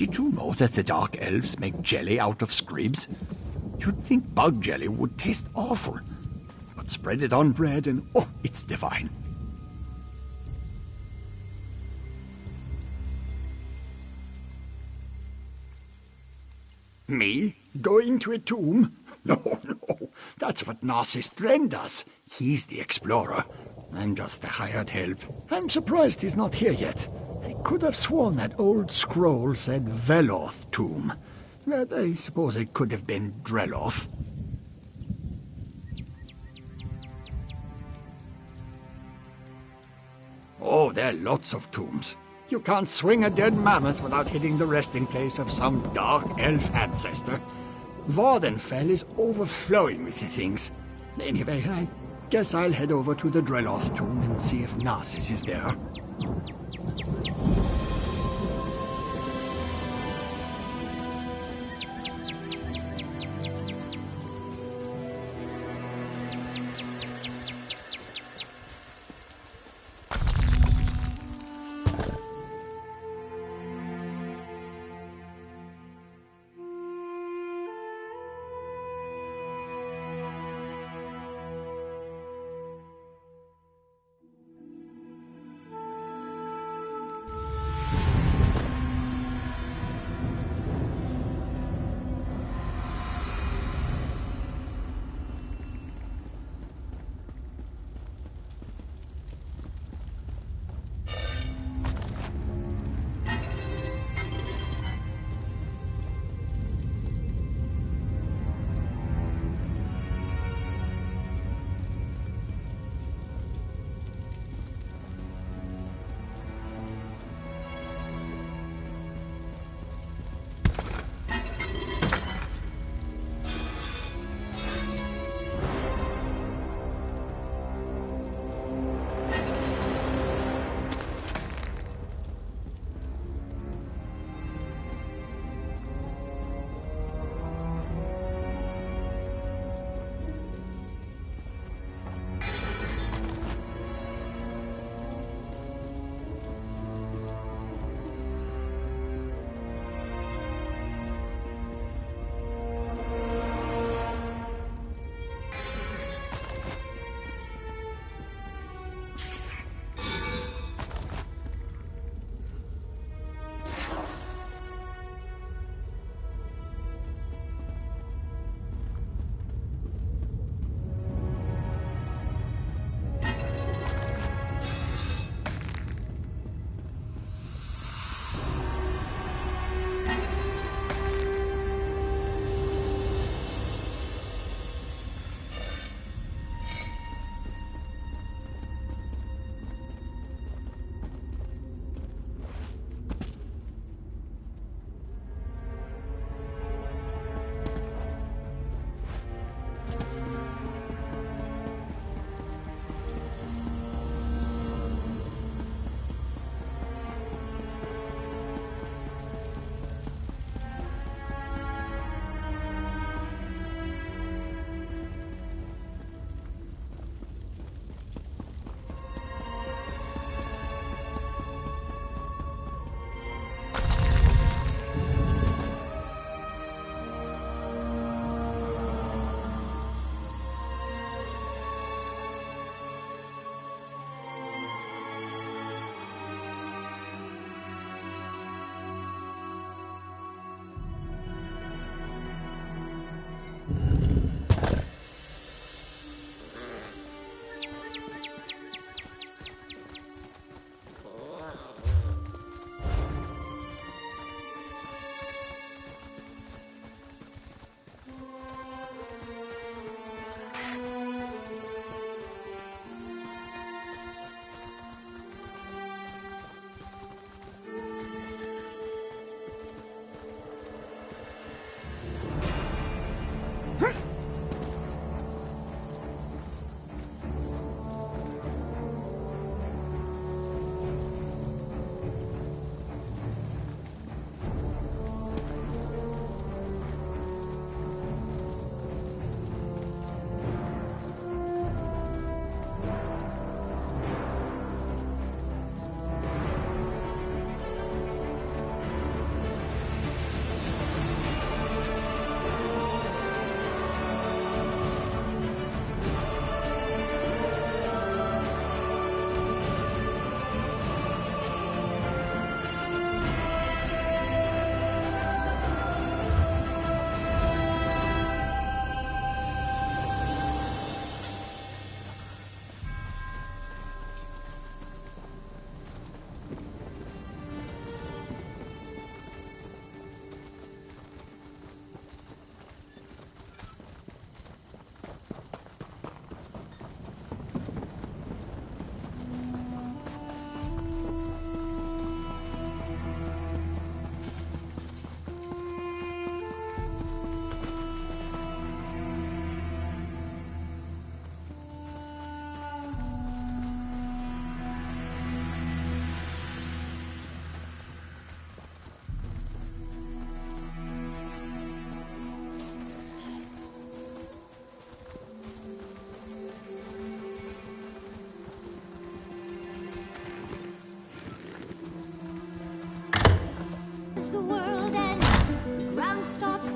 Did you know that the Dark Elves make jelly out of scribs? You'd think bug jelly would taste awful, but spread it on bread and oh, it's divine. Me? Going to a tomb? No, that's what Narcissus Dren does. He's the explorer. I'm just the hired help. I'm surprised he's not here yet. I could have sworn that old scroll said Veloth tomb, but I suppose it could have been Dreloth. Oh, there are lots of tombs. You can't swing a dead mammoth without hitting the resting place of some dark elf ancestor. Vardenfell is overflowing with things. Anyway, I guess I'll head over to the Dreloth tomb and see if Narcissus is there.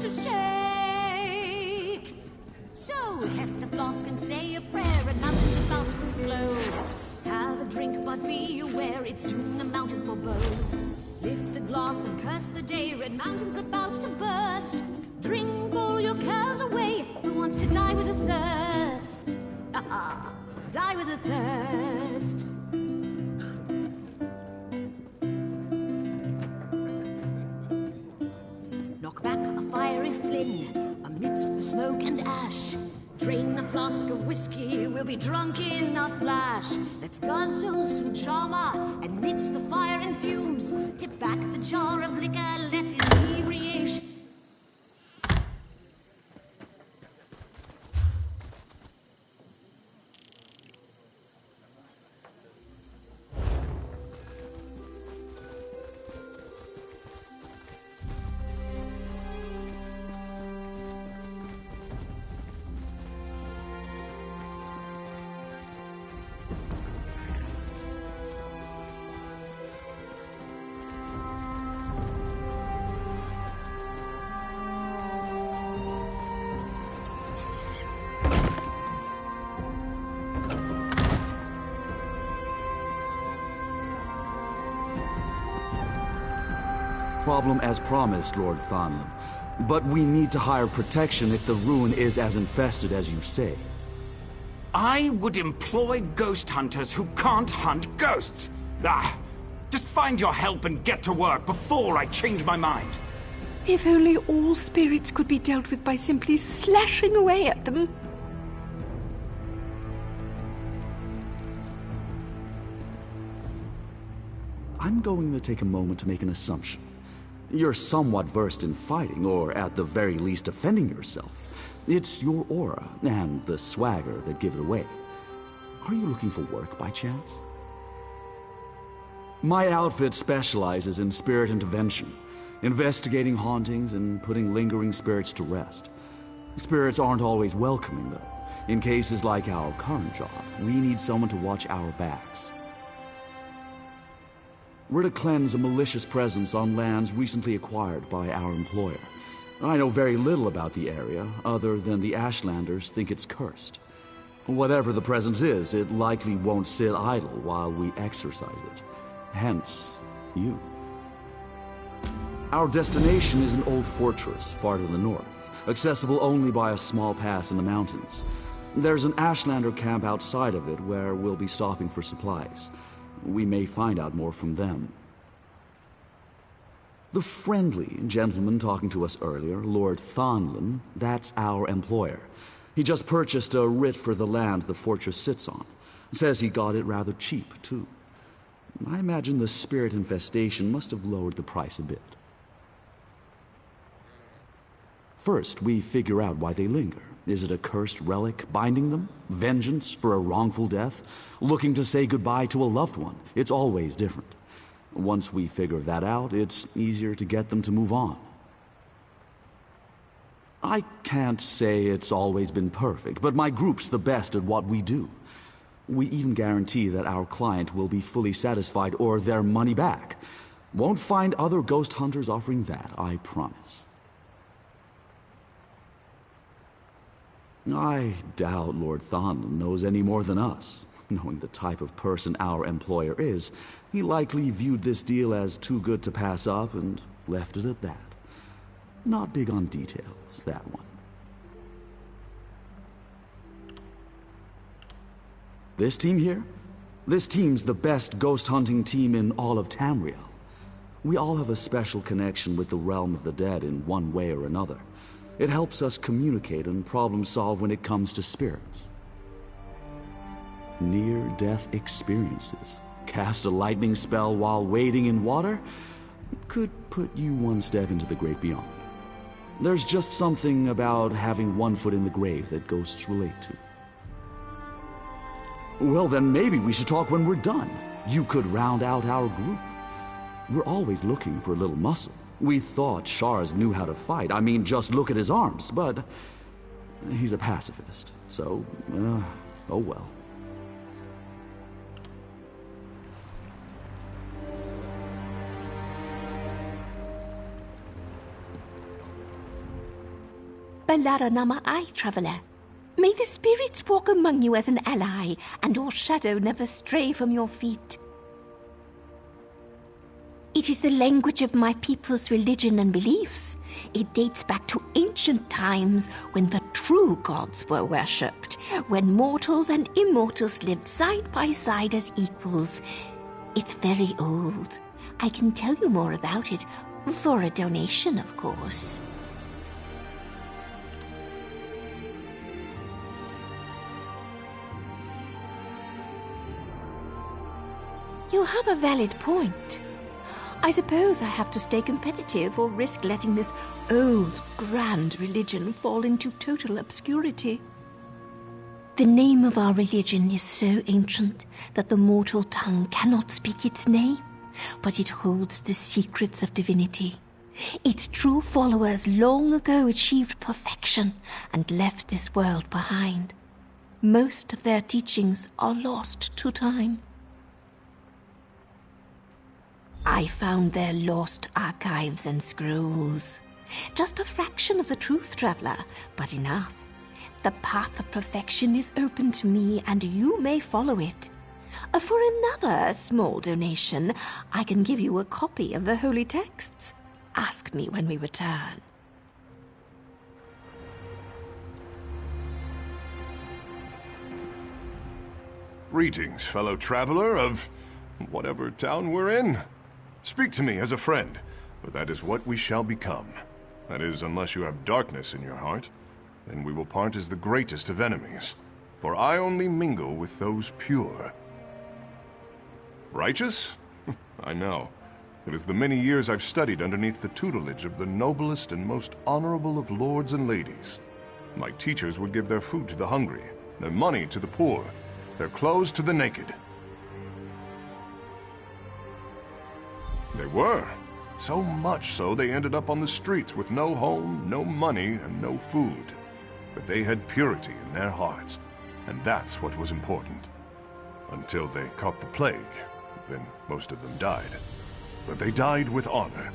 to shake. So heft the flask and say a prayer, and mountain's about to explode. Have a drink, but be aware it's doom the mountain forebodes. Lift a glass and curse the day, Red Mountain's about to burst. Drink all your cares away, who wants to die with a thirst? Die with a thirst. Knock back a fiery flint amidst the smoke and ash. Drain the flask of whiskey, we'll be drunk in a flash. Let's guzzle some charmer amidst the fire and fumes. Tip back the jar of liquor, let inebriation. Problem as promised, Lord Thonlin. But we need to hire protection if the ruin is as infested as you say. I would employ ghost hunters who can't hunt ghosts. Just find your help and get to work before I change my mind. If only all spirits could be dealt with by simply slashing away at them. I'm going to take a moment to make an assumption. You're somewhat versed in fighting, or at the very least defending yourself. It's your aura and the swagger that give it away. Are you looking for work by chance? My outfit specializes in spirit intervention, investigating hauntings and putting lingering spirits to rest. Spirits aren't always welcoming, though. In cases like our current job, we need someone to watch our backs. We're to cleanse a malicious presence on lands recently acquired by our employer. I know very little about the area, other than the Ashlanders think it's cursed. Whatever the presence is, it likely won't sit idle while we exorcise it. Hence, you. Our destination is an old fortress far to the north, accessible only by a small pass in the mountains. There's an Ashlander camp outside of it where we'll be stopping for supplies. We may find out more from them. The friendly gentleman talking to us earlier, Lord Thonlin, that's our employer. He just purchased a writ for the land the fortress sits on. Says he got it rather cheap, too. I imagine the spirit infestation must have lowered the price a bit. First, we figure out why they linger. Is it a cursed relic binding them? Vengeance for a wrongful death? Looking to say goodbye to a loved one? It's always different. Once we figure that out, it's easier to get them to move on. I can't say it's always been perfect, but my group's the best at what we do. We even guarantee that our client will be fully satisfied or their money back. Won't find other ghost hunters offering that, I promise. I doubt Lord Thonlin knows any more than us. Knowing the type of person our employer is, he likely viewed this deal as too good to pass up and left it at that. Not big on details, that one. This team here? This team's the best ghost hunting team in all of Tamriel. We all have a special connection with the realm of the dead in one way or another. It helps us communicate and problem solve when it comes to spirits. Near-death experiences. Cast a lightning spell while wading in water could put you one step into the great beyond. There's just something about having one foot in the grave that ghosts relate to. Well, then maybe we should talk when we're done. You could round out our group. We're always looking for a little muscle. We thought Shars knew how to fight. I mean, just look at his arms, but he's a pacifist, so, oh well. Balara Nama I, traveller. May the spirits walk among you as an ally, and your shadow never stray from your feet. It is the language of my people's religion and beliefs. It dates back to ancient times when the true gods were worshipped, when mortals and immortals lived side by side as equals. It's very old. I can tell you more about it, for a donation, of course. You have a valid point. I suppose I have to stay competitive or risk letting this old, grand religion fall into total obscurity. The name of our religion is so ancient that the mortal tongue cannot speak its name, but it holds the secrets of divinity. Its true followers long ago achieved perfection and left this world behind. Most of their teachings are lost to time. I found their lost archives and scrolls. Just a fraction of the truth, traveler, but enough. The path of perfection is open to me, and you may follow it. For another small donation, I can give you a copy of the holy texts. Ask me when we return. Greetings, fellow traveler of whatever town we're in. Speak to me as a friend, for that is what we shall become. That is, unless you have darkness in your heart, then we will part as the greatest of enemies. For I only mingle with those pure. Righteous? I know. It is the many years I've studied underneath the tutelage of the noblest and most honorable of lords and ladies. My teachers would give their food to the hungry, their money to the poor, their clothes to the naked. They were. So much so they ended up on the streets with no home, no money, and no food. But they had purity in their hearts, and that's what was important. Until they caught the plague, then most of them died. But they died with honor.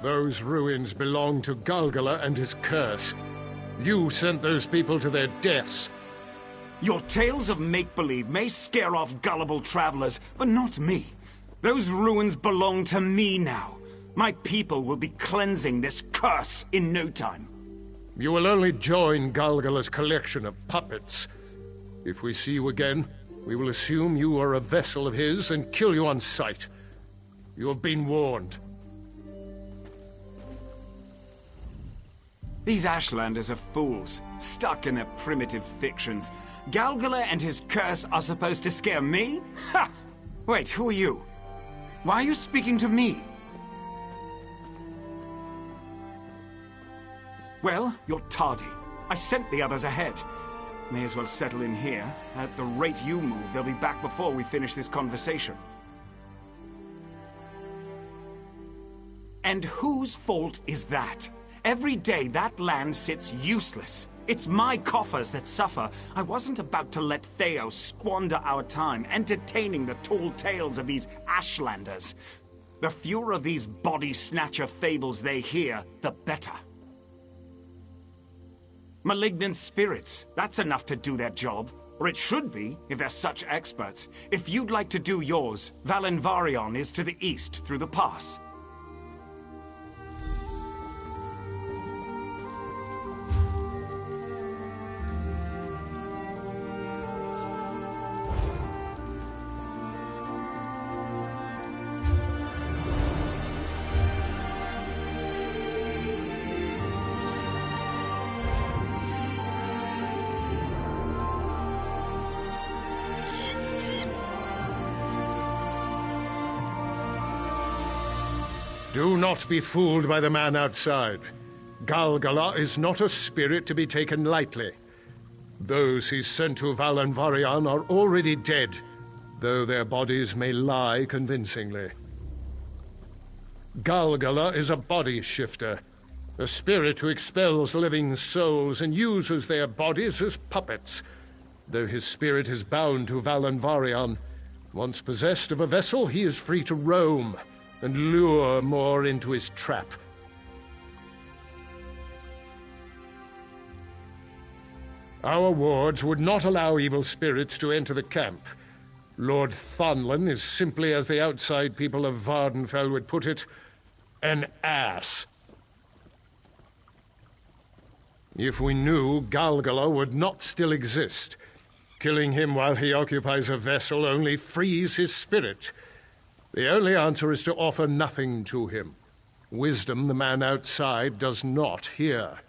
Those ruins belong to Galgala and his curse. You sent those people to their deaths. Your tales of make-believe may scare off gullible travelers, but not me. Those ruins belong to me now. My people will be cleansing this curse in no time. You will only join Galgala's collection of puppets. If we see you again, we will assume you are a vessel of his and kill you on sight. You have been warned. These Ashlanders are fools, stuck in their primitive fictions. Galgala and his curse are supposed to scare me? Ha! Wait, who are you? Why are you speaking to me? Well, you're tardy. I sent the others ahead. May as well settle in here. At the rate you move, they'll be back before we finish this conversation. And whose fault is that? Every day that land sits useless. It's my coffers that suffer. I wasn't about to let Theo squander our time entertaining the tall tales of these Ashlanders. The fewer of these body-snatcher fables they hear, the better. Malignant spirits, that's enough to do their job. Or it should be, if they're such experts. If you'd like to do yours, Valenvarion is to the east, through the pass. Do not be fooled by the man outside. Galgala is not a spirit to be taken lightly. Those he sent to Valenvarion are already dead, though their bodies may lie convincingly. Galgala is a body shifter, a spirit who expels living souls and uses their bodies as puppets. Though his spirit is bound to Valenvarion, once possessed of a vessel, he is free to roam and lure more into his trap. Our wards would not allow evil spirits to enter the camp. Lord Thonlin is simply, as the outside people of Vardenfell would put it, an ass. If we knew, Galgala would not still exist. Killing him while he occupies a vessel only frees his spirit. The only answer is to offer nothing to him. Wisdom the man outside does not hear.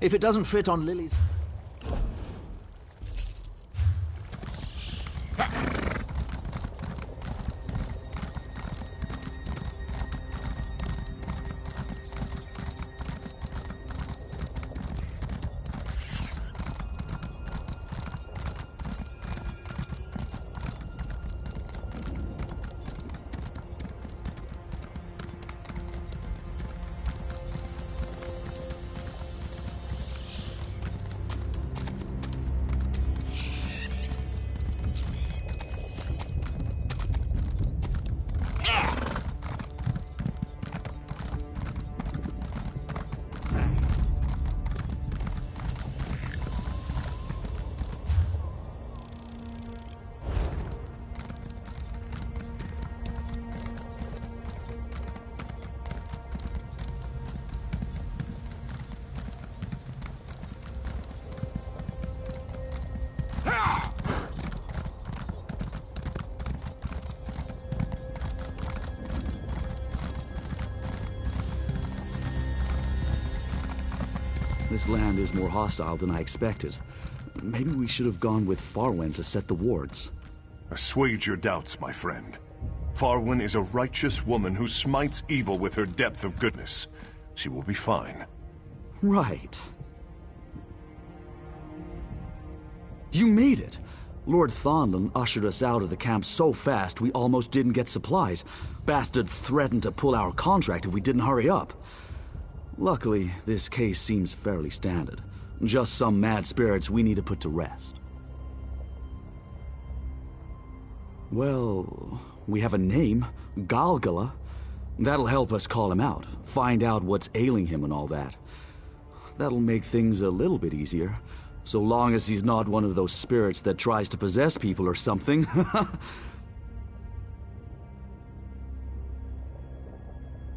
If it doesn't fit on Lily's... This land is more hostile than I expected. Maybe we should have gone with Farwen to set the wards. Assuage your doubts, my friend. Farwen is a righteous woman who smites evil with her depth of goodness. She will be fine. Right. You made it! Lord Thonlin ushered us out of the camp so fast we almost didn't get supplies. Bastard threatened to pull our contract if we didn't hurry up. Luckily, this case seems fairly standard. Just some mad spirits we need to put to rest. Well, we have a name, Galgala. That'll help us call him out, find out what's ailing him and all that. That'll make things a little bit easier, so long as he's not one of those spirits that tries to possess people or something.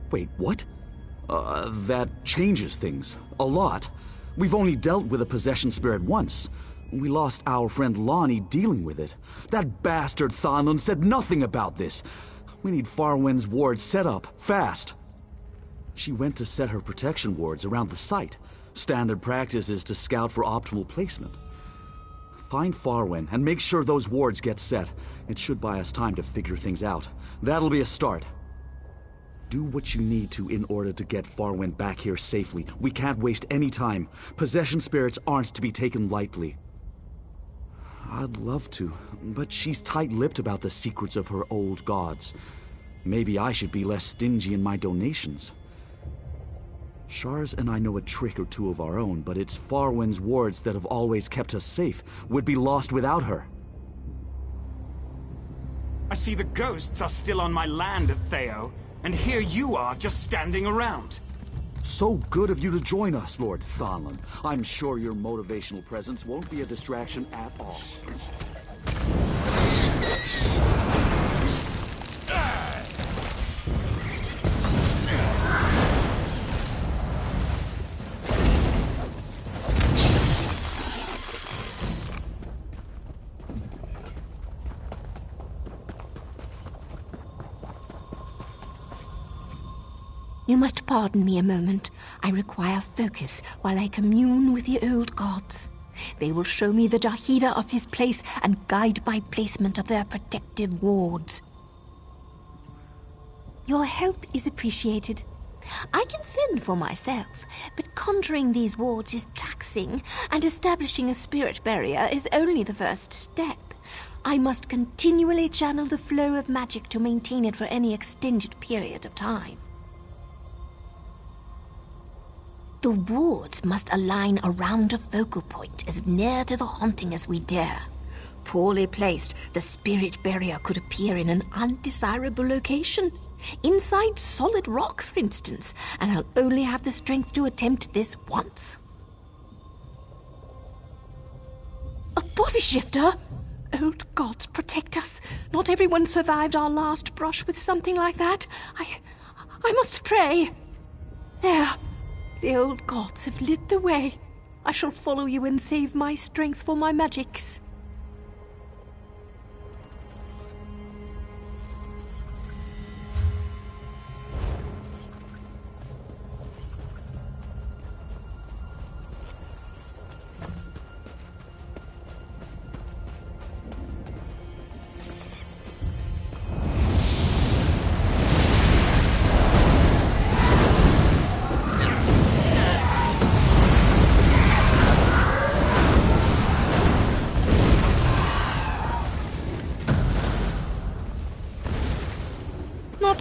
Wait, what? That changes things. A lot. We've only dealt with a possession spirit once. We lost our friend Lonnie dealing with it. That bastard Thonlin said nothing about this. We need Farwen's ward set up, fast. She went to set her protection wards around the site. Standard practice is to scout for optimal placement. Find Farwen and make sure those wards get set. It should buy us time to figure things out. That'll be a start. Do what you need to in order to get Farwen back here safely. We can't waste any time. Possession spirits aren't to be taken lightly. I'd love to, but she's tight-lipped about the secrets of her old gods. Maybe I should be less stingy in my donations. Shars and I know a trick or two of our own, but it's Farwen's wards that have always kept us safe. We'd be lost without her. I see the ghosts are still on my land at Theo, and here you are just standing around. So good of you to join us, Lord Thalan. I'm sure your motivational presence won't be a distraction at all. You must pardon me a moment. I require focus while I commune with the old gods. They will show me the Jahida of this place and guide my placement of their protective wards. Your help is appreciated. I can fend for myself, but conjuring these wards is taxing, and establishing a spirit barrier is only the first step. I must continually channel the flow of magic to maintain it for any extended period of time. The wards must align around a focal point as near to the haunting as we dare. Poorly placed, the spirit barrier could appear in an undesirable location. Inside solid rock, for instance, and I'll only have the strength to attempt this once. A body shifter? Old gods protect us. Not everyone survived our last brush with something like that. I must pray. There. The old gods have lit the way. I shall follow you and save my strength for my magics.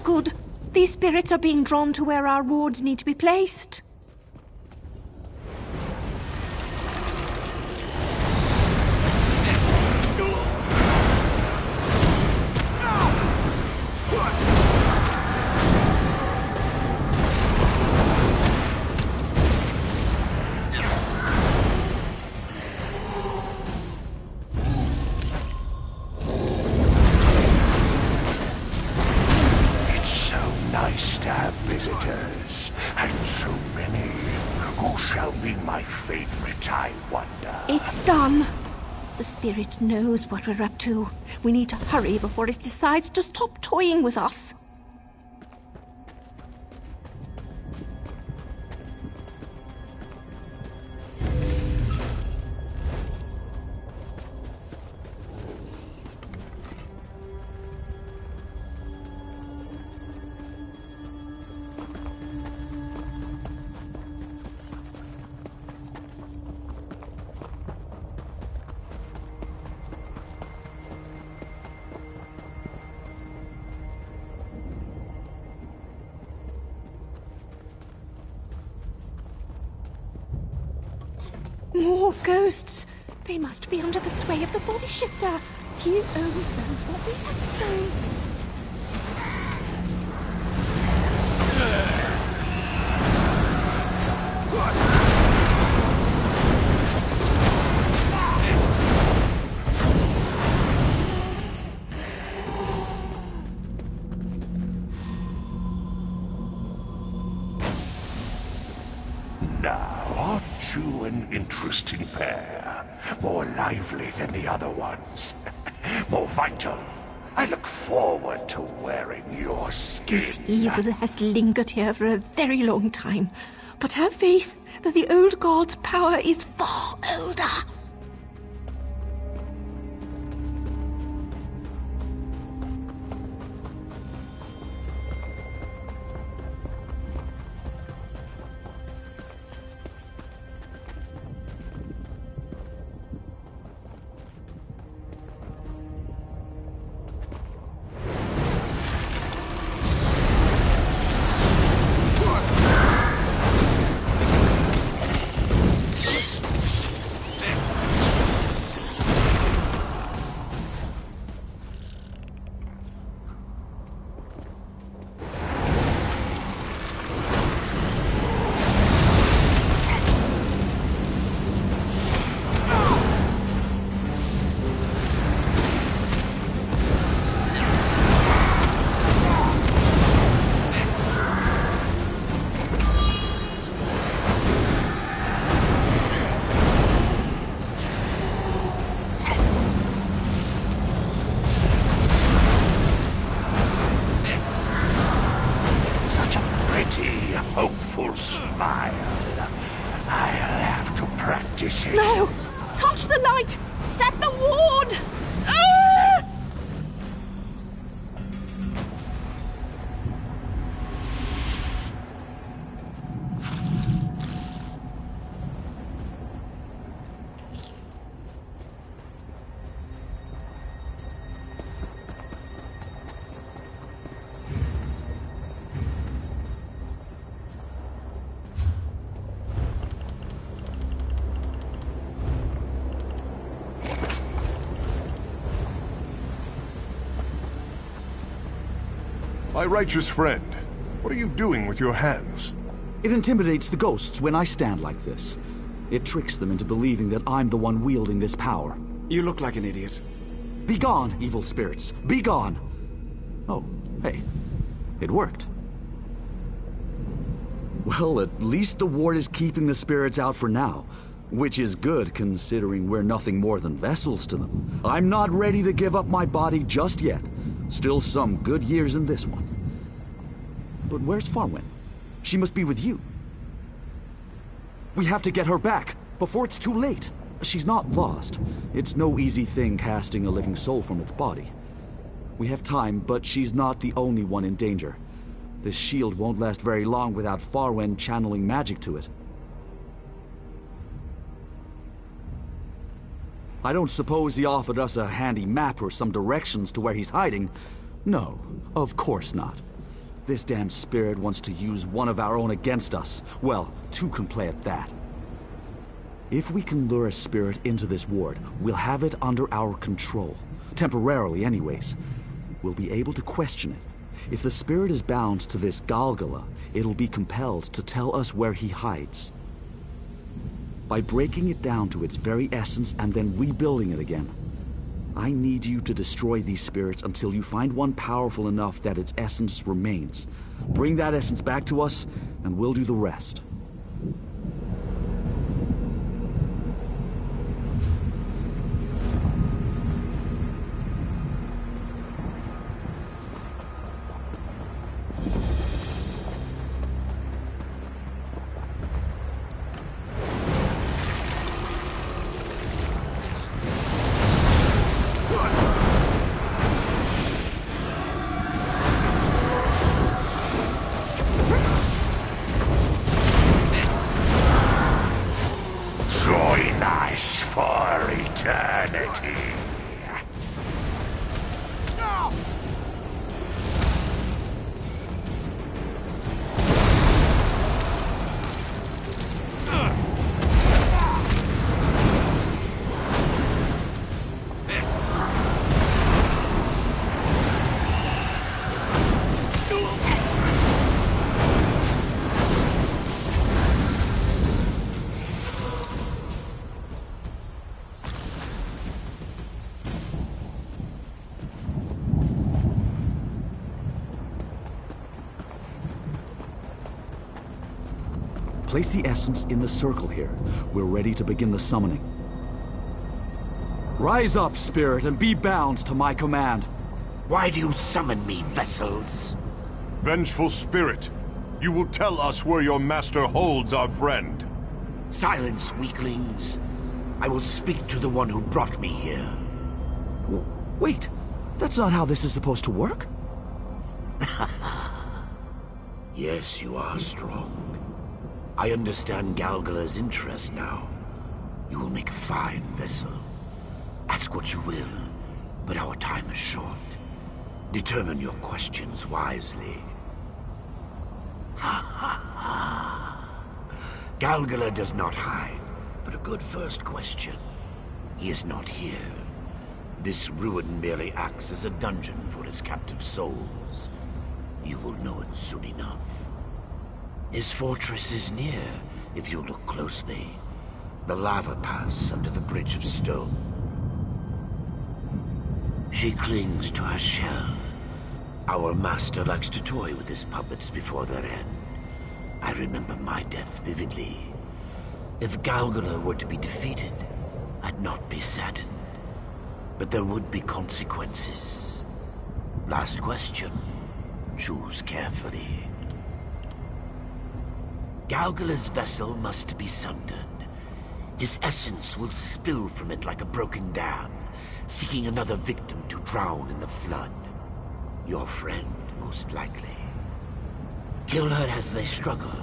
Good. These spirits are being drawn to where our wards need to be placed. It's done. The spirit knows what we're up to. We need to hurry before it decides to stop toying with us. More ghosts! They must be under the sway of the body shifter. He only knows what we have done. You an interesting pair. More lively than the other ones. More vital. I look forward to wearing your skin. This evil has lingered here for a very long time. But have faith that the old god's power is far older. hopeful smile. I'll have to practice it. No! Touch the light! Set the ward! Ah! My righteous friend, what are you doing with your hands? It intimidates the ghosts when I stand like this. It tricks them into believing that I'm the one wielding this power. You look like an idiot. Be gone, evil spirits. Be gone! Oh, hey. It worked. Well, at least the ward is keeping the spirits out for now. Which is good, considering we're nothing more than vessels to them. I'm not ready to give up my body just yet. Still some good years in this one. But where's Farwen? She must be with you. We have to get her back, before it's too late. She's not lost. It's no easy thing casting a living soul from its body. We have time, but she's not the only one in danger. This shield won't last very long without Farwen channeling magic to it. I don't suppose he offered us a handy map or some directions to where he's hiding. No, of course not. This damn spirit wants to use one of our own against us. Well, two can play at that. If we can lure a spirit into this ward, we'll have it under our control. Temporarily, anyways. We'll be able to question it. If the spirit is bound to this Galgala, it'll be compelled to tell us where he hides. By breaking it down to its very essence and then rebuilding it again. I need you to destroy these spirits until you find one powerful enough that its essence remains. Bring that essence back to us, and we'll do the rest. Join us for eternity. Place the essence in the circle here. We're ready to begin the summoning. Rise up, spirit, and be bound to my command. Why do you summon me, vessels? Vengeful spirit, you will tell us where your master holds our friend. Silence, weaklings. I will speak to the one who brought me here. Wait, that's not how this is supposed to work. Yes, you are strong. I understand Galgala's interest now. You will make a fine vessel. Ask what you will, but our time is short. Determine your questions wisely. Ha ha ha. Galgala does not hide, but a good first question. He is not here. This ruin merely acts as a dungeon for his captive souls. You will know it soon enough. His fortress is near, if you look closely. The lava pass under the bridge of stone. She clings to her shell. Our master likes to toy with his puppets before their end. I remember my death vividly. If Galgala were to be defeated, I'd not be saddened. But there would be consequences. Last question. Choose carefully. Galgala's vessel must be sundered. His essence will spill from it like a broken dam, seeking another victim to drown in the flood. Your friend, most likely. Kill her as they struggle,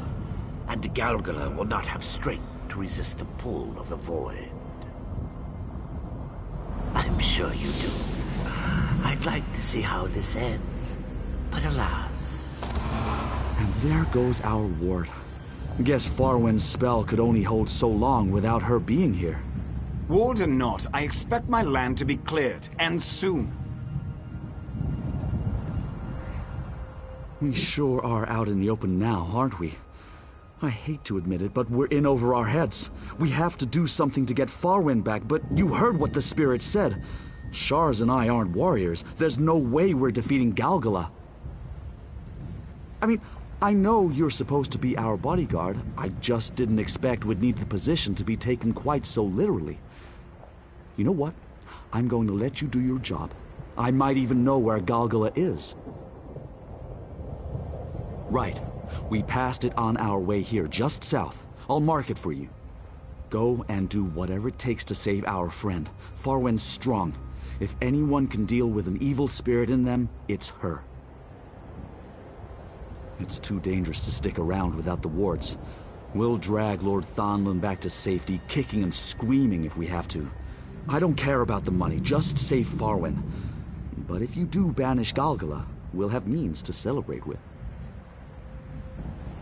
and Galgala will not have strength to resist the pull of the void. I'm sure you do. I'd like to see how this ends, but alas. And there goes our ward. Guess Farwen's spell could only hold so long without her being here. Ward or not, I expect my land to be cleared, and soon. We sure are out in the open now, aren't we? I hate to admit it, but we're in over our heads. We have to do something to get Farwen back, but you heard what the spirit said. Shars and I aren't warriors. There's no way we're defeating Galgala. I mean, I know you're supposed to be our bodyguard. I just didn't expect we'd need the position to be taken quite so literally. You know what? I'm going to let you do your job. I might even know where Galgala is. Right. We passed it on our way here, just south. I'll mark it for you. Go and do whatever it takes to save our friend. Farwen's strong. If anyone can deal with an evil spirit in them, it's her. It's too dangerous to stick around without the wards. We'll drag Lord Thonlin back to safety, kicking and screaming if we have to. I don't care about the money, just save Farwen. But if you do banish Galgala, we'll have means to celebrate with.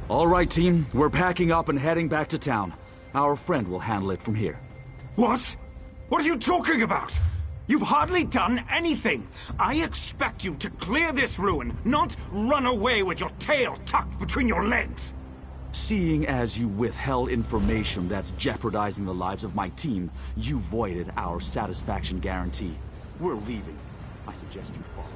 All right, team. We're packing up and heading back to town. Our friend will handle it from here. What? What are you talking about? You've hardly done anything. I expect you to clear this ruin, not run away with your tail tucked between your legs. Seeing as you withheld information that's jeopardizing the lives of my team, you voided our satisfaction guarantee. We're leaving. I suggest you follow.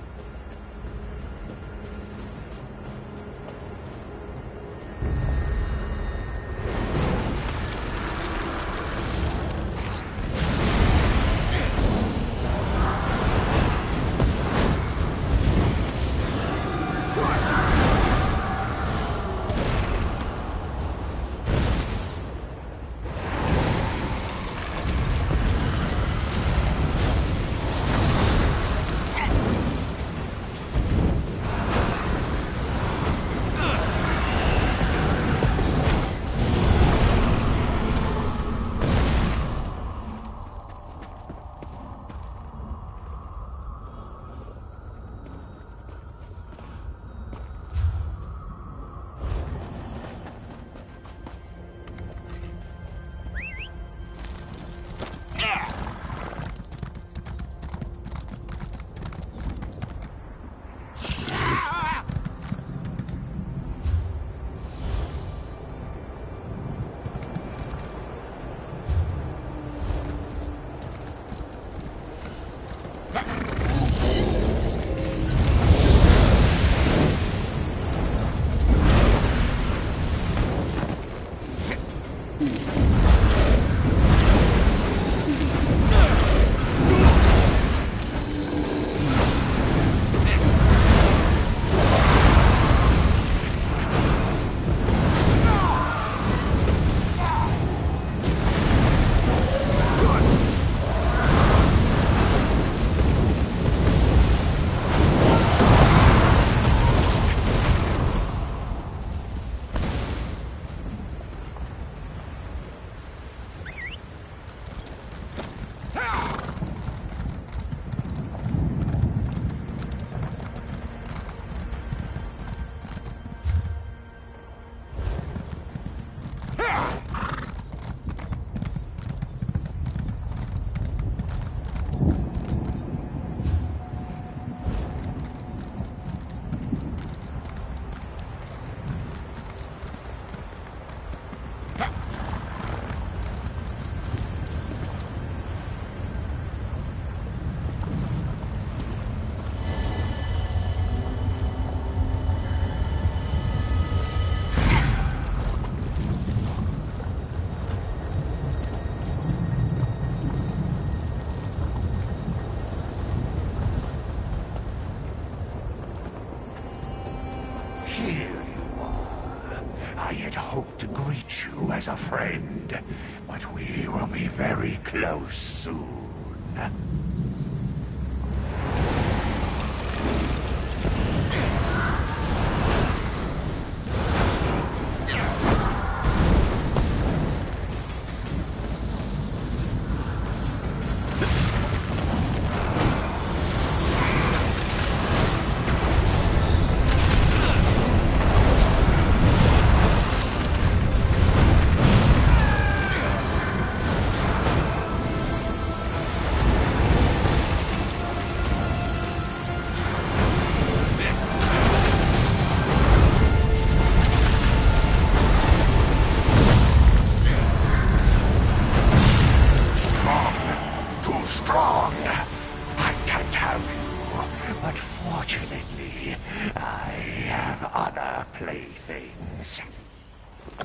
hoped to greet you as a friend, but we will be very close soon.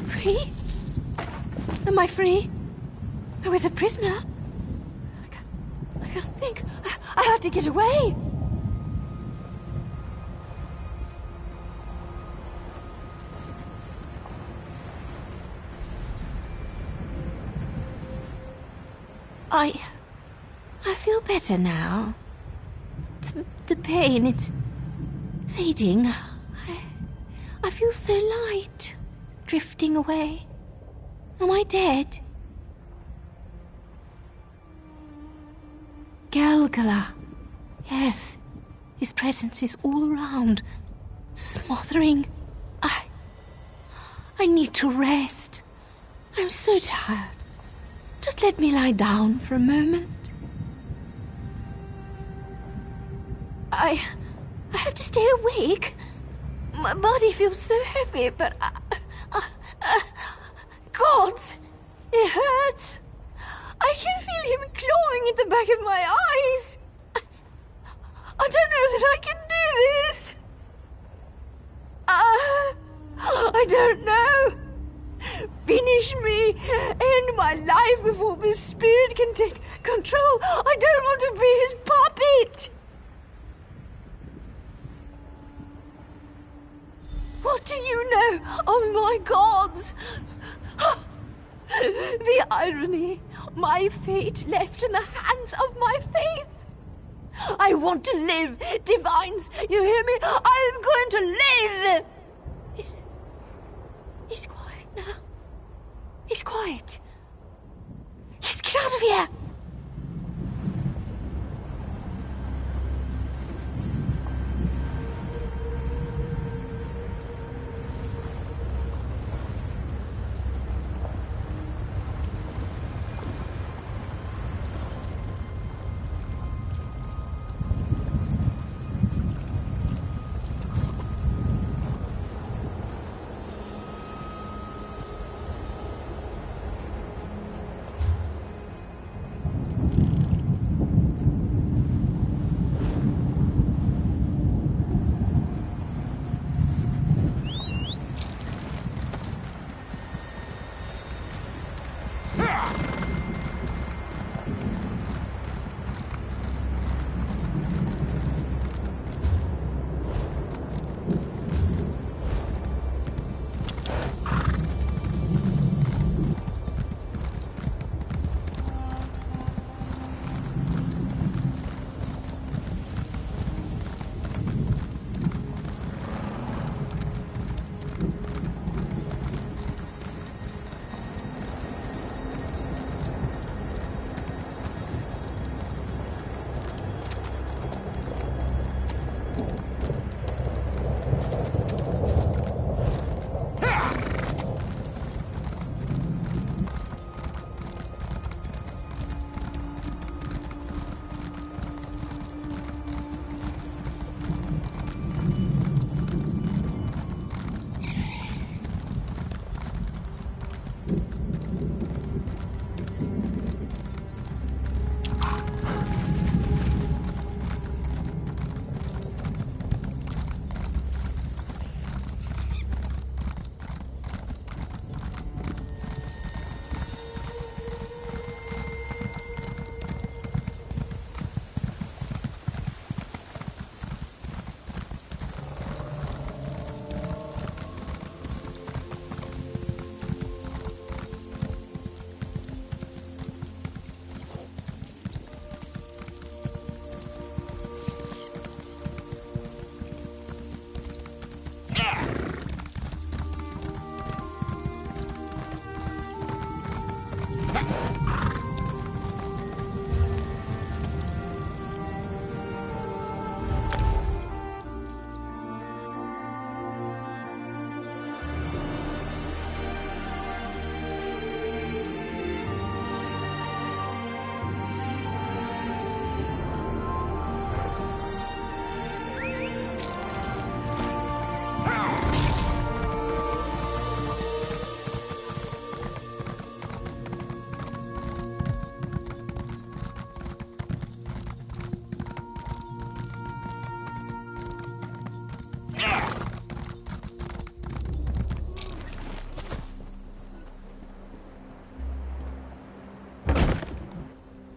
Free? Am I free? I was a prisoner. I can't think. I had to get away. I feel better now. The pain, it's fading. I feel so light, drifting away. Am I dead? Galgala. Yes, his presence is all around, smothering. I need to rest. I'm so tired. Just let me lie down for a moment. I have to stay awake. My body feels so heavy, but God, it hurts. I can feel him clawing at the back of my eyes. I don't know that I can do this. I don't know. Finish me. End my life before this spirit can take control. I don't want to be his puppet. What do you know of my gods? The irony. My fate left in the hands of my faith. I want to live, divines. You hear me? I am going to live. He's quiet now. He's quiet. Yes, get out of here.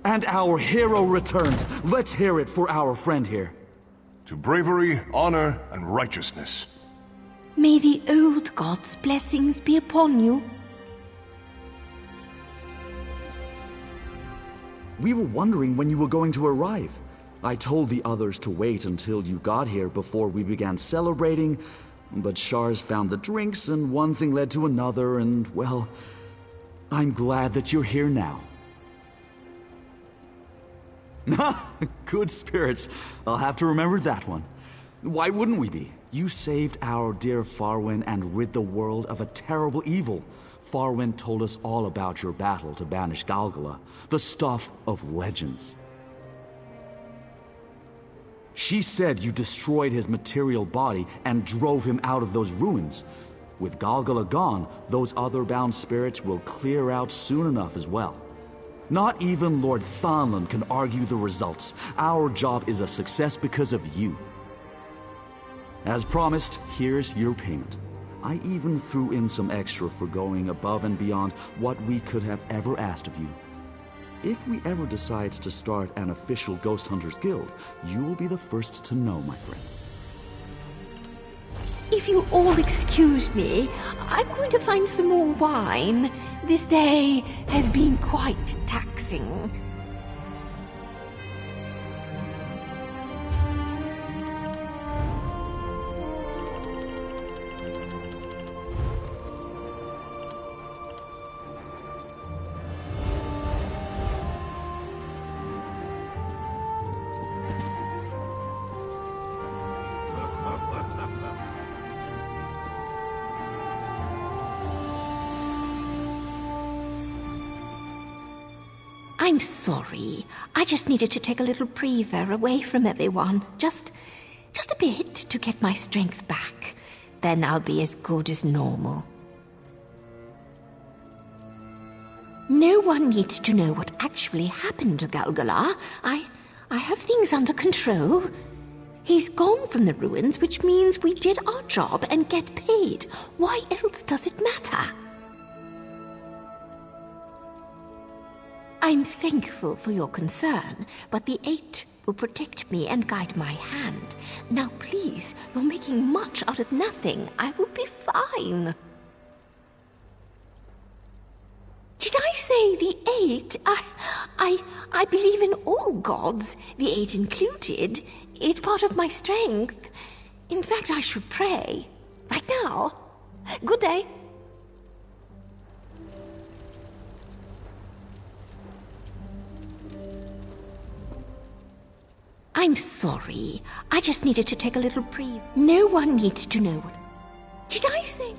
And our hero returns. Let's hear it for our friend here. To bravery, honor, and righteousness. May the old god's blessings be upon you. We were wondering when you were going to arrive. I told the others to wait until you got here before we began celebrating, but Shars found the drinks and one thing led to another and, well, I'm glad that you're here now. Good spirits. I'll have to remember that one. Why wouldn't we be? You saved our dear Farwen and rid the world of a terrible evil. Farwen told us all about your battle to banish Galgala, the stuff of legends. She said you destroyed his material body and drove him out of those ruins. With Galgala gone, those other bound spirits will clear out soon enough as well. Not even Lord Thonland can argue the results. Our job is a success because of you. As promised, here's your payment. I even threw in some extra for going above and beyond what we could have ever asked of you. If we ever decide to start an official Ghost Hunters Guild, you will be the first to know, my friend. If you'll all excuse me, I'm going to find some more wine. This day has been quite taxing. I'm sorry. I just needed to take a little breather away from everyone. Just a bit to get my strength back. Then I'll be as good as normal. No one needs to know what actually happened to Galgala. I have things under control. He's gone from the ruins, which means we did our job and get paid. Why else does it matter? I'm thankful for your concern, but the Eight will protect me and guide my hand. Now please, you're making much out of nothing. I will be fine. Did I say the Eight? I believe in all gods, the Eight included. It's part of my strength. In fact, I should pray. Right now. Good day. I'm sorry. I just needed to take a little breathe. No one needs to know what... Did I say...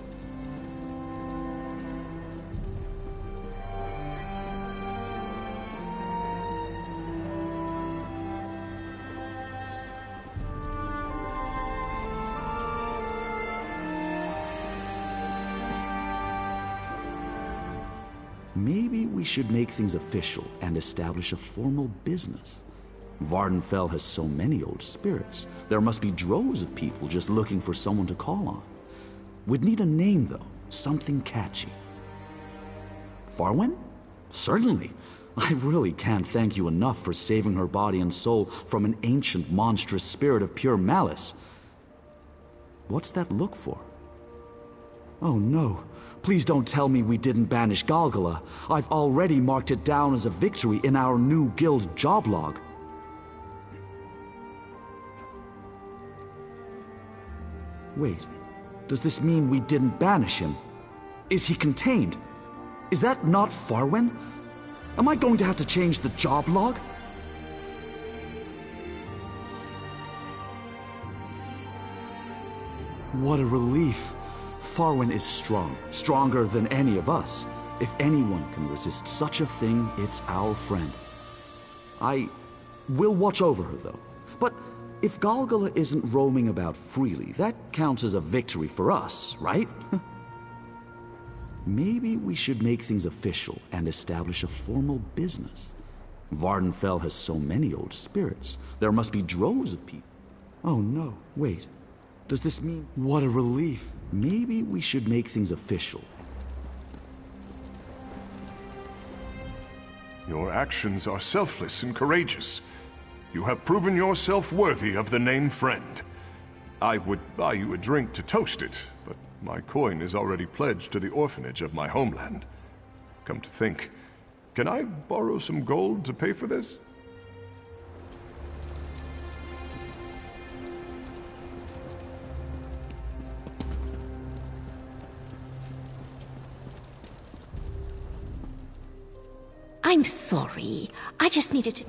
Maybe we should make things official and establish a formal business. Vardenfell has so many old spirits. There must be droves of people just looking for someone to call on. We'd need a name, though. Something catchy. Farwen? Certainly. I really can't thank you enough for saving her body and soul from an ancient, monstrous spirit of pure malice. What's that look for? Oh, no. Please don't tell me we didn't banish Galgala. I've already marked it down as a victory in our new guild job log. Wait, does this mean we didn't banish him? Is he contained? Is that not Farwen? Am I going to have to change the job log? What a relief. Farwin is strong, stronger than any of us. If anyone can resist such a thing, it's our friend. I will watch over her, though. But if Galgala isn't roaming about freely, that counts as a victory for us, right? Maybe we should make things official and establish a formal business. Vardenfell has so many old spirits. There must be droves of people. Oh no, wait. Does this mean... What a relief. Maybe we should make things official. Your actions are selfless and courageous. You have proven yourself worthy of the name friend. I would buy you a drink to toast it, but my coin is already pledged to the orphanage of my homeland. Come to think, can I borrow some gold to pay for this? I'm sorry. I just needed to...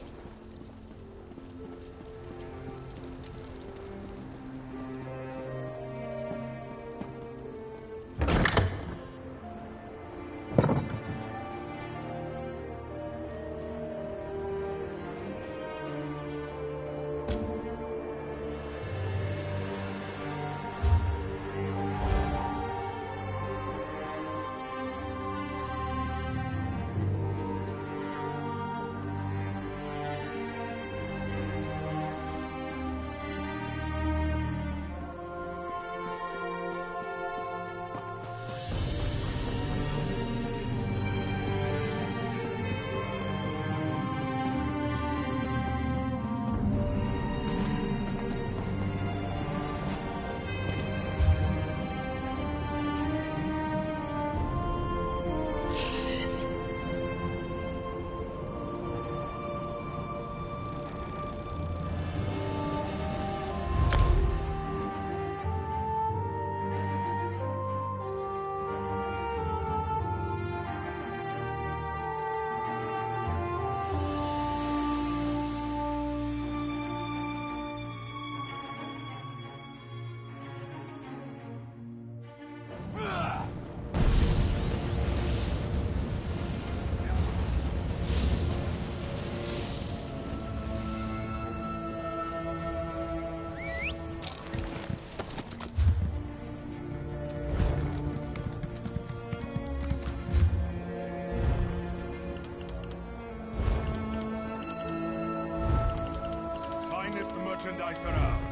merchandise around.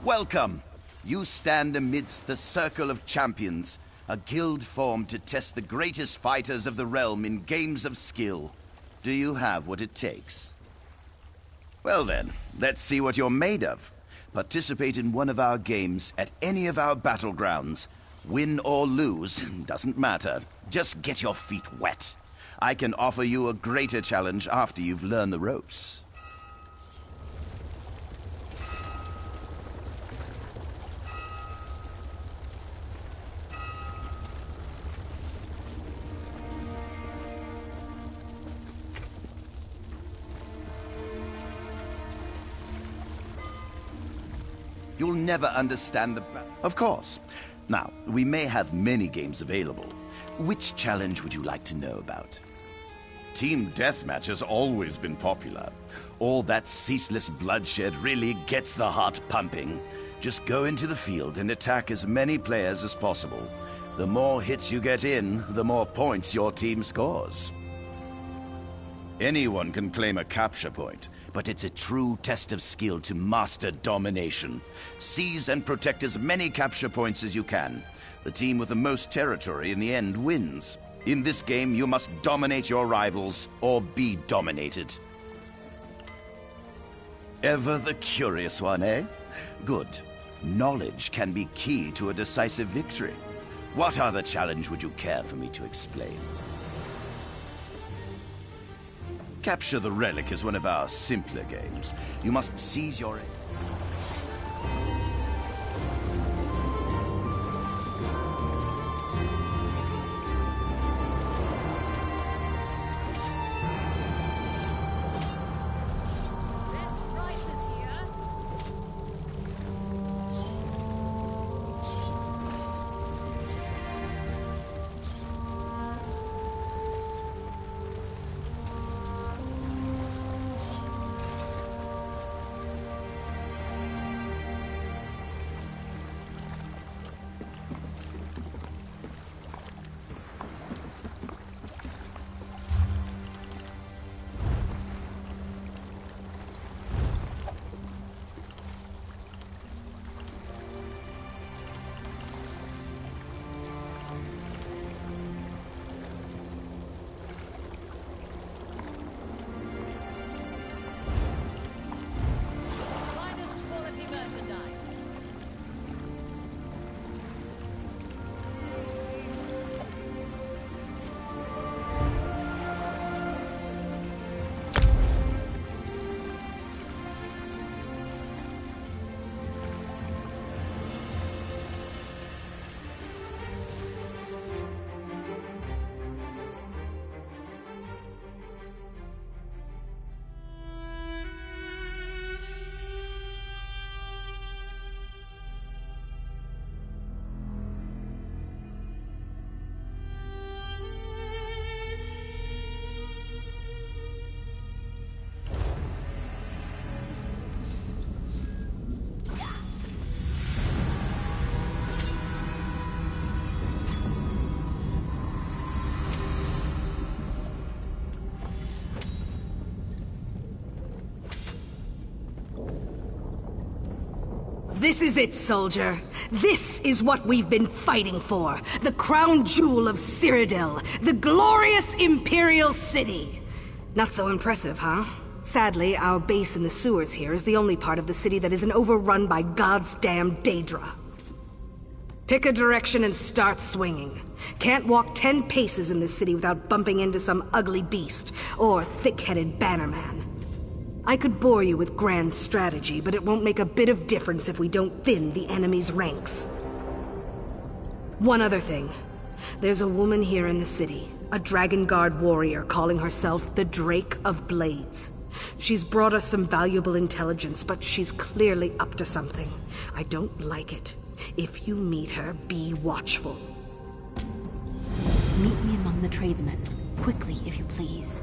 Welcome. You stand amidst the Circle of Champions, a guild formed to test the greatest fighters of the realm in games of skill. Do you have what it takes? Well then, let's see what you're made of. Participate in one of our games at any of our battlegrounds. Win or lose, doesn't matter. Just get your feet wet. I can offer you a greater challenge after you've learned the ropes. You'll never understand the... Of course. Now, we may have many games available. Which challenge would you like to know about? Team Deathmatch has always been popular. All that ceaseless bloodshed really gets the heart pumping. Just go into the field and attack as many players as possible. The more hits you get in, the more points your team scores. Anyone can claim a capture point, but it's a true test of skill to master domination. Seize and protect as many capture points as you can. The team with the most territory in the end wins. In this game, you must dominate your rivals or be dominated. Ever the curious one, eh? Good. Knowledge can be key to a decisive victory. What other challenge would you care for me to explain? Capture the Relic is one of our simpler games. You must seize your... This is it, soldier. This is what we've been fighting for. The crown jewel of Cyrodiil, the glorious Imperial City. Not so impressive, huh? Sadly, our base in the sewers here is the only part of the city that isn't overrun by God's damn Daedra. Pick a direction and start swinging. Can't walk 10 paces in this city without bumping into some ugly beast or thick-headed bannerman. I could bore you with grand strategy, but it won't make a bit of difference if we don't thin the enemy's ranks. One other thing. There's a woman here in the city, a Dragon Guard warrior calling herself the Drake of Blades. She's brought us some valuable intelligence, but she's clearly up to something. I don't like it. If you meet her, be watchful. Meet me among the tradesmen. Quickly, if you please.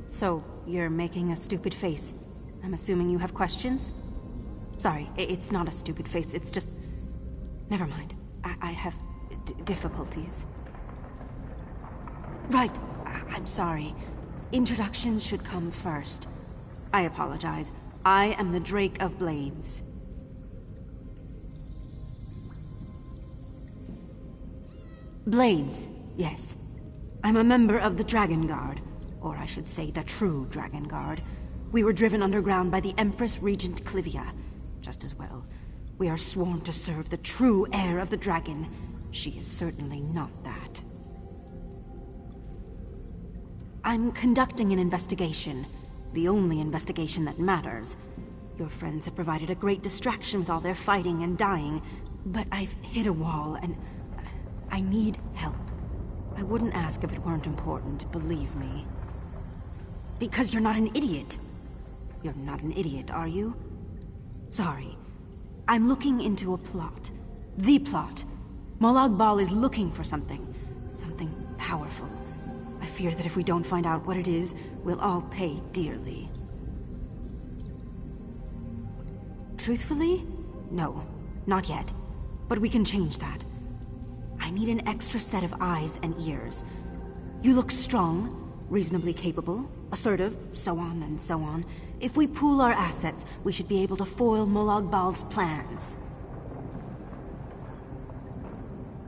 So, you're making a stupid face. I'm assuming you have questions? Sorry, it's not a stupid face, it's just... Never mind. I have difficulties. Right, I'm sorry. Introductions should come first. I apologize. I am the Drake of Blades. Blades, yes. I'm a member of the Dragon Guard. Or I should say, the true Dragon Guard. We were driven underground by the Empress Regent Clivia. Just as well. We are sworn to serve the true heir of the dragon. She is certainly not that. I'm conducting an investigation. The only investigation that matters. Your friends have provided a great distraction with all their fighting and dying, but I've hit a wall and I need help. I wouldn't ask if it weren't important, believe me. Because you're not an idiot. You're not an idiot, are you? Sorry. I'm looking into a plot. The plot. Molag Bal is looking for something. Something powerful. I fear that if we don't find out what it is, we'll all pay dearly. Truthfully? No. Not yet. But we can change that. I need an extra set of eyes and ears. You look strong, reasonably capable, assertive, so on and so on. If we pool our assets, we should be able to foil Molag Bal's plans.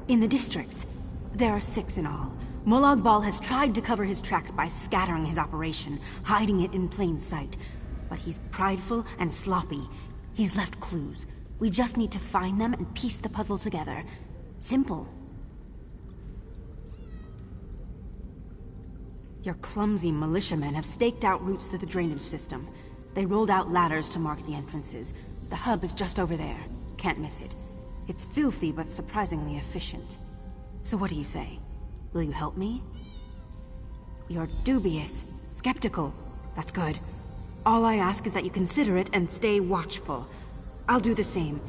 In the districts, there are 6 in all. Molag Bal has tried to cover his tracks by scattering his operation, hiding it in plain sight. But he's prideful and sloppy. He's left clues. We just need to find them and piece the puzzle together. Simple. Your clumsy militiamen have staked out routes through the drainage system. They rolled out ladders to mark the entrances. The hub is just over there. Can't miss it. It's filthy, but surprisingly efficient. So what do you say? Will you help me? You're dubious, skeptical. That's good. All I ask is that you consider it and stay watchful. I'll do the same.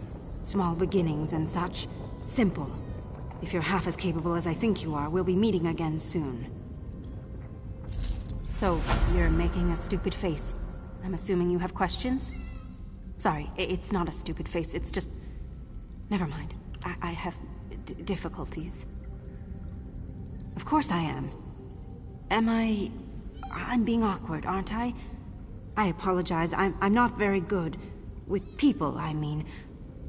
Small beginnings and such. Simple. If you're half as capable as I think you are, we'll be meeting again soon. So, you're making a stupid face. I'm assuming you have questions? Sorry, it's not a stupid face, it's just... Never mind. I have difficulties. Of course I am. Am I... I'm being awkward, aren't I? I apologize. I'm not very good. With people, I mean.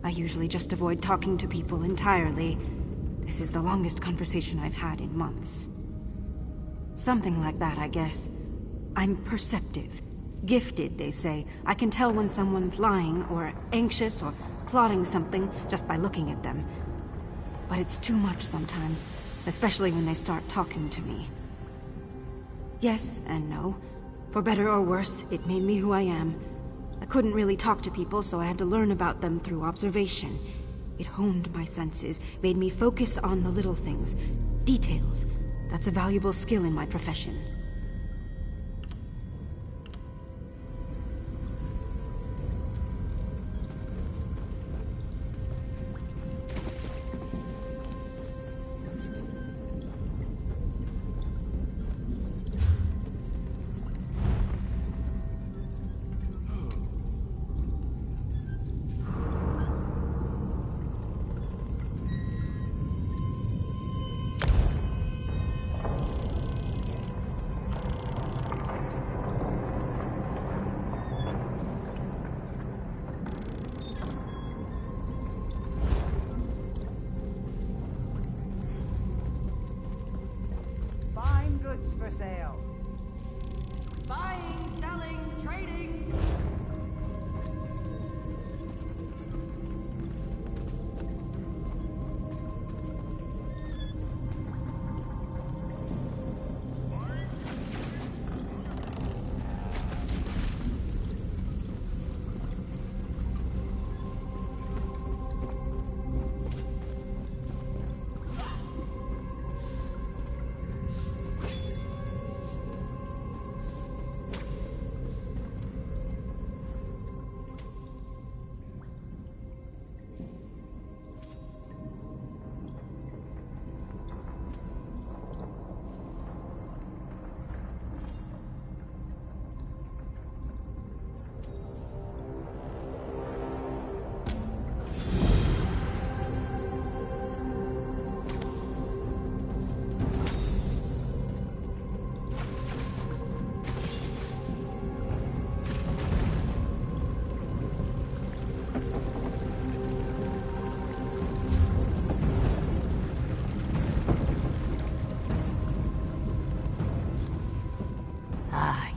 I usually just avoid talking to people entirely. This is the longest conversation I've had in months. Something like that, I guess. I'm perceptive. Gifted, they say. I can tell when someone's lying, or anxious, or plotting something just by looking at them. But it's too much sometimes, especially when they start talking to me. Yes and no. For better or worse, it made me who I am. I couldn't really talk to people, so I had to learn about them through observation. It honed my senses, made me focus on the little things, details. That's a valuable skill in my profession. For sale. Buying, selling, trading.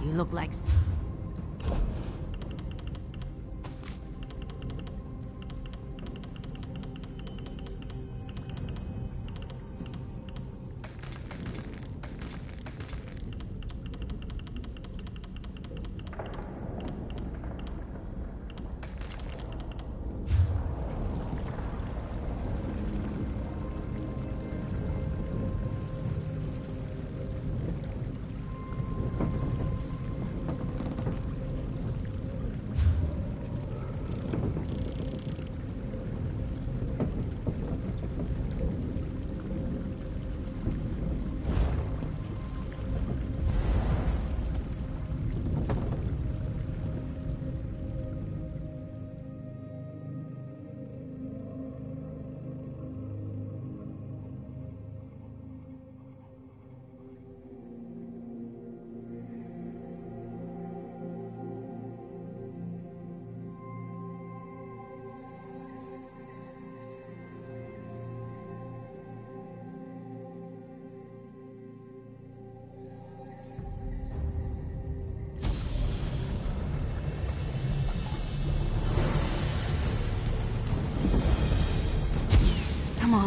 You look like...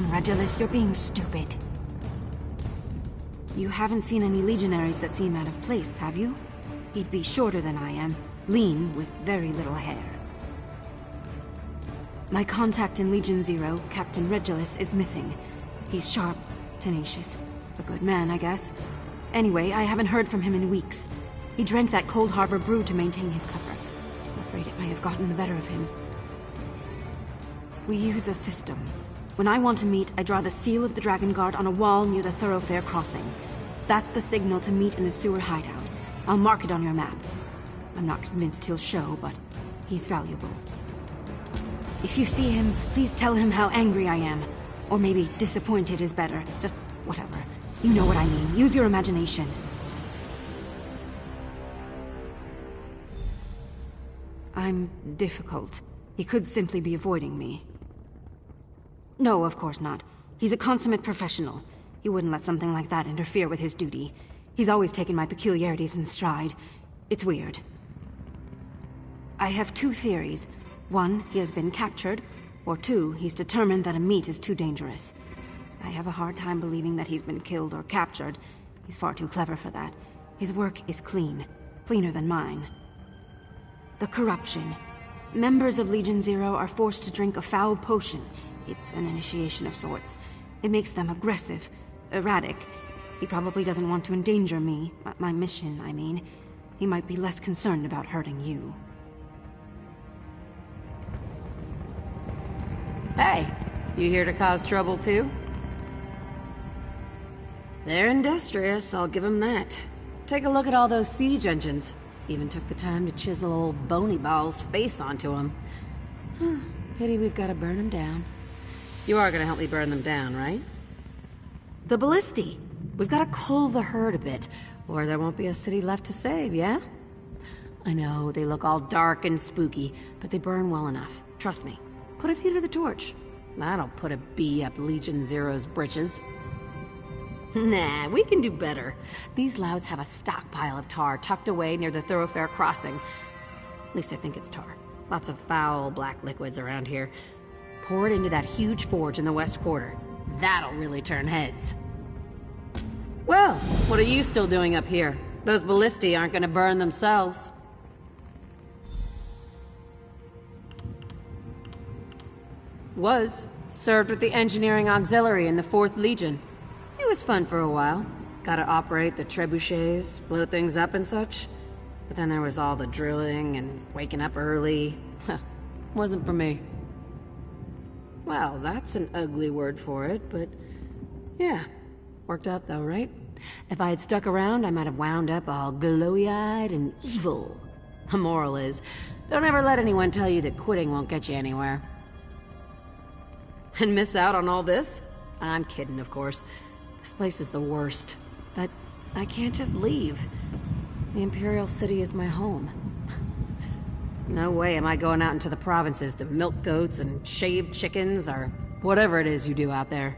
on, Regulus. You're being stupid. You haven't seen any legionaries that seem out of place, have you? He'd be shorter than I am, lean, with very little hair. My contact in Legion Zero, Captain Regulus, is missing. He's sharp, tenacious. A good man, I guess. Anyway, I haven't heard from him in weeks. He drank that Cold Harbor brew to maintain his cover. I'm afraid it may have gotten the better of him. We use a system. When I want to meet, I draw the seal of the Dragon Guard on a wall near the thoroughfare crossing. That's the signal to meet in the sewer hideout. I'll mark it on your map. I'm not convinced he'll show, but he's valuable. If you see him, please tell him how angry I am. Or maybe disappointed is better. Just whatever. You know what I mean. Use your imagination. I'm difficult. He could simply be avoiding me. No, of course not. He's a consummate professional. He wouldn't let something like that interfere with his duty. He's always taken my peculiarities in stride. It's weird. I have two theories. One, he has been captured, or two, he's determined that a meet is too dangerous. I have a hard time believing that he's been killed or captured. He's far too clever for that. His work is clean. Cleaner than mine. The corruption. Members of Legion Zero are forced to drink a foul potion. It's an initiation of sorts. It makes them aggressive, erratic. He probably doesn't want to endanger me, my mission, I mean. He might be less concerned about hurting you. Hey, you here to cause trouble too? They're industrious, I'll give them that. Take a look at all those siege engines. Even took the time to chisel old Bony Ball's face onto them. Pity we've got to burn them down. You are gonna help me burn them down, right? The ballistae. We've got to cull the herd a bit, or there won't be a city left to save, yeah? I know, they look all dark and spooky, but they burn well enough. Trust me. Put a few to the torch. That'll put a bee up Legion Zero's britches. Nah, we can do better. These louds have a stockpile of tar tucked away near the thoroughfare crossing. At least I think it's tar. Lots of foul black liquids around here. Pour it into that huge forge in the west quarter. That'll really turn heads. Well, what are you still doing up here? Those ballistae aren't gonna burn themselves. Served with the Engineering Auxiliary in the 4th Legion. It was fun for a while. Gotta operate the trebuchets, blow things up and such. But then there was all the drilling and waking up early. Wasn't for me. Well, that's an ugly word for it, but yeah. Worked out though, right? If I had stuck around, I might have wound up all glowy-eyed and evil. The moral is, don't ever let anyone tell you that quitting won't get you anywhere. And miss out on all this? I'm kidding, of course. This place is the worst. But I can't just leave. The Imperial City is my home. No way am I going out into the provinces to milk goats and shave chickens or whatever it is you do out there.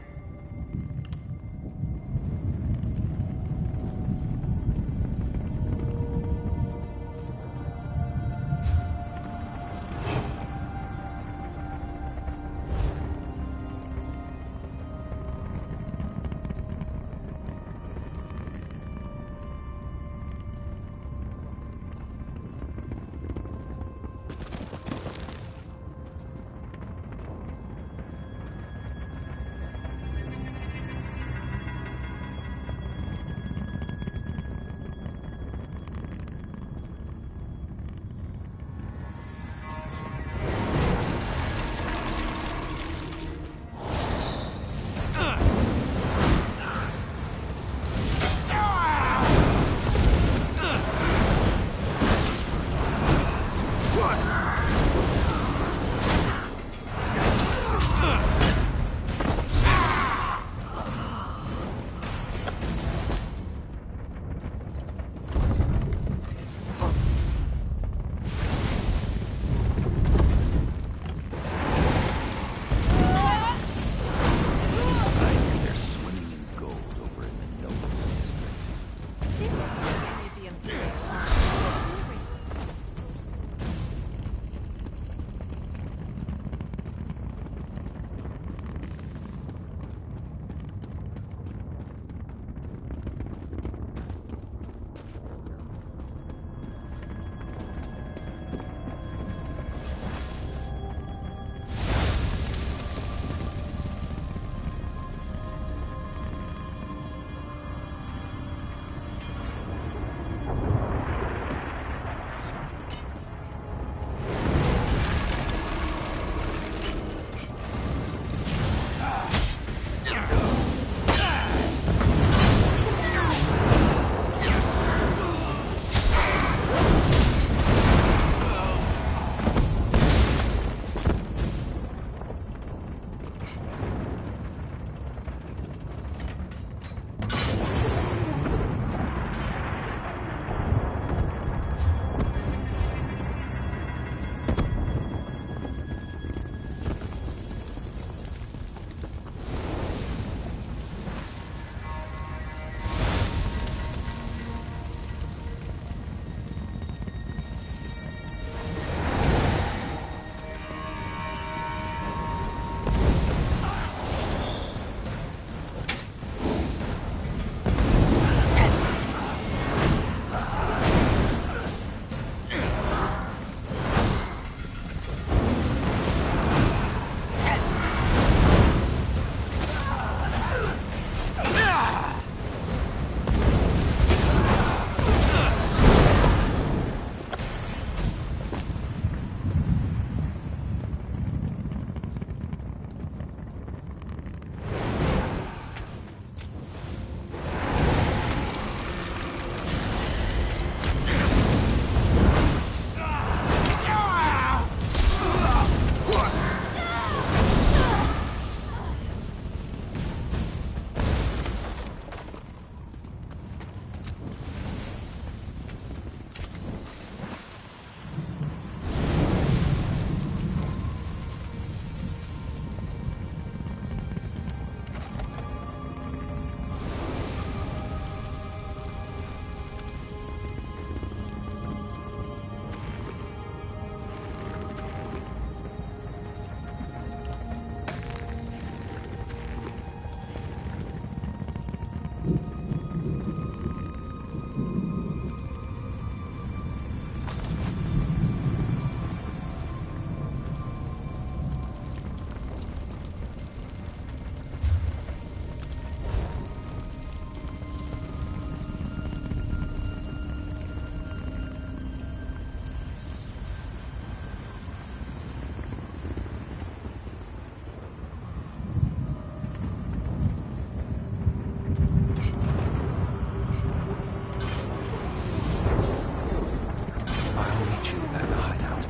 get you at the hideout.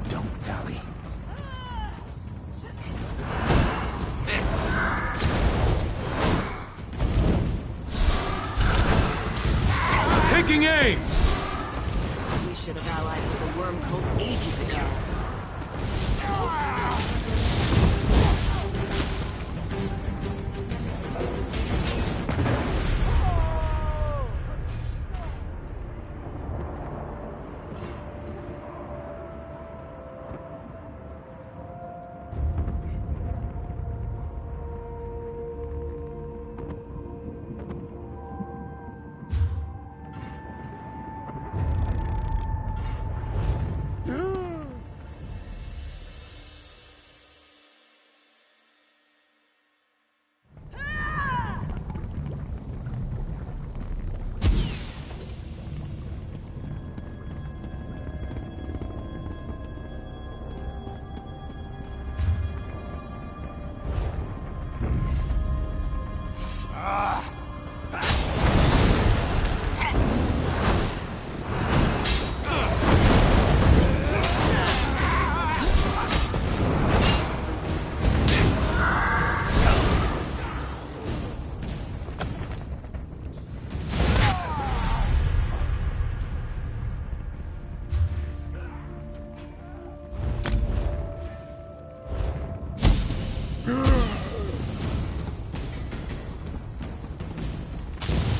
Don't dally. Taking aim! We should have allied with the worm cult ages ago.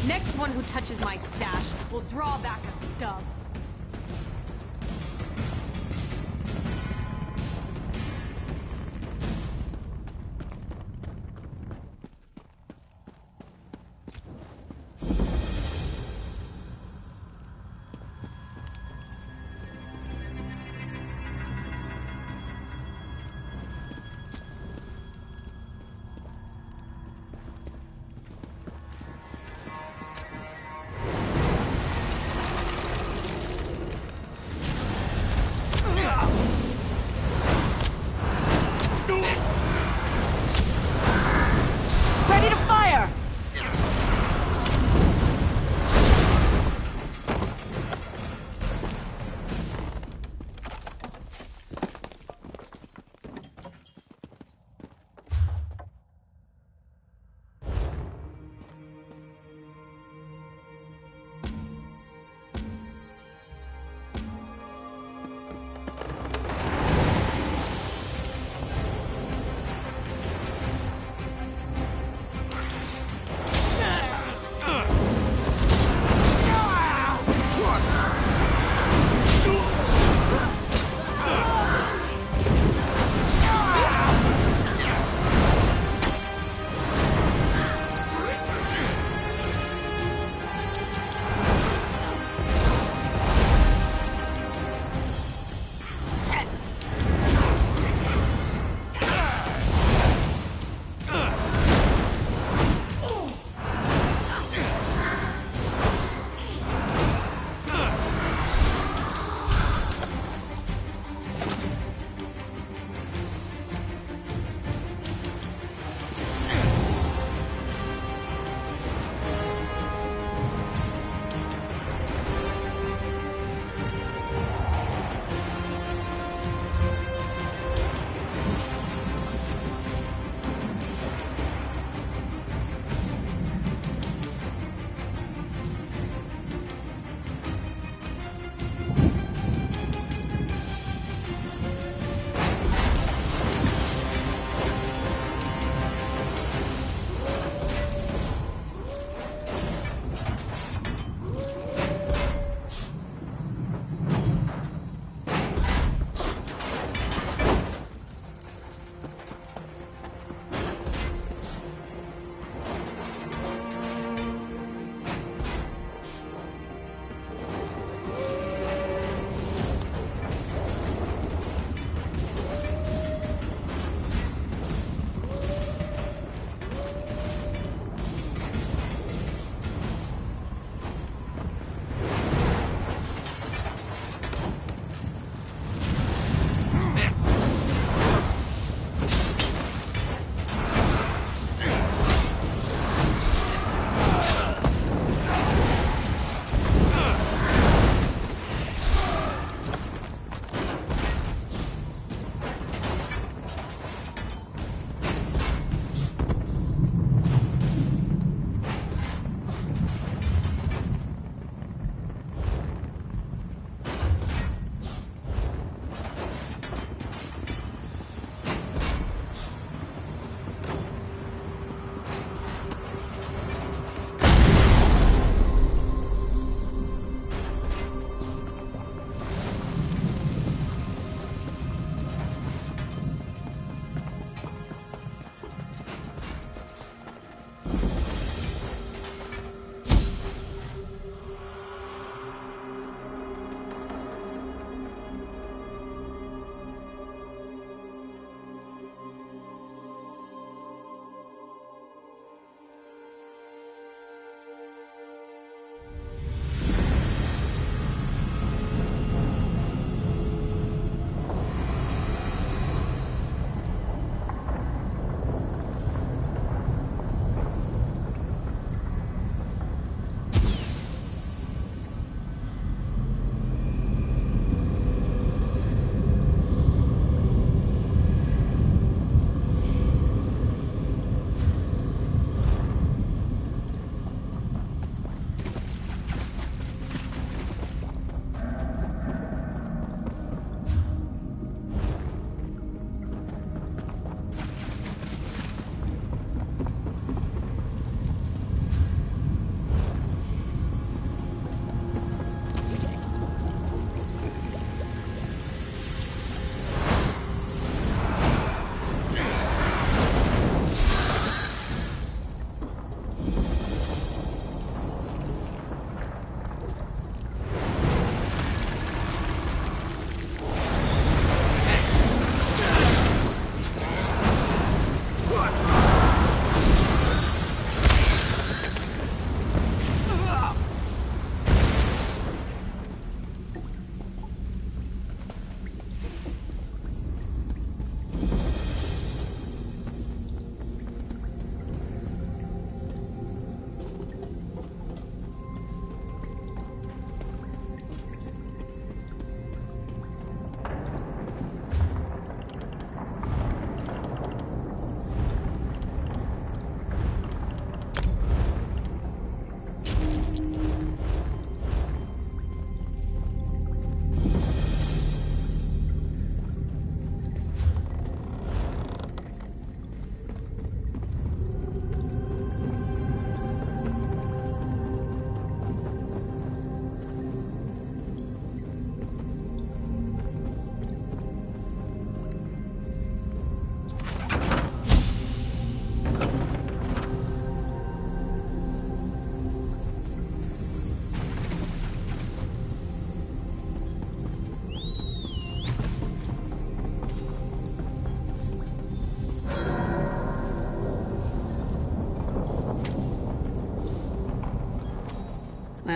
Next one who touches my stash will draw back a stub.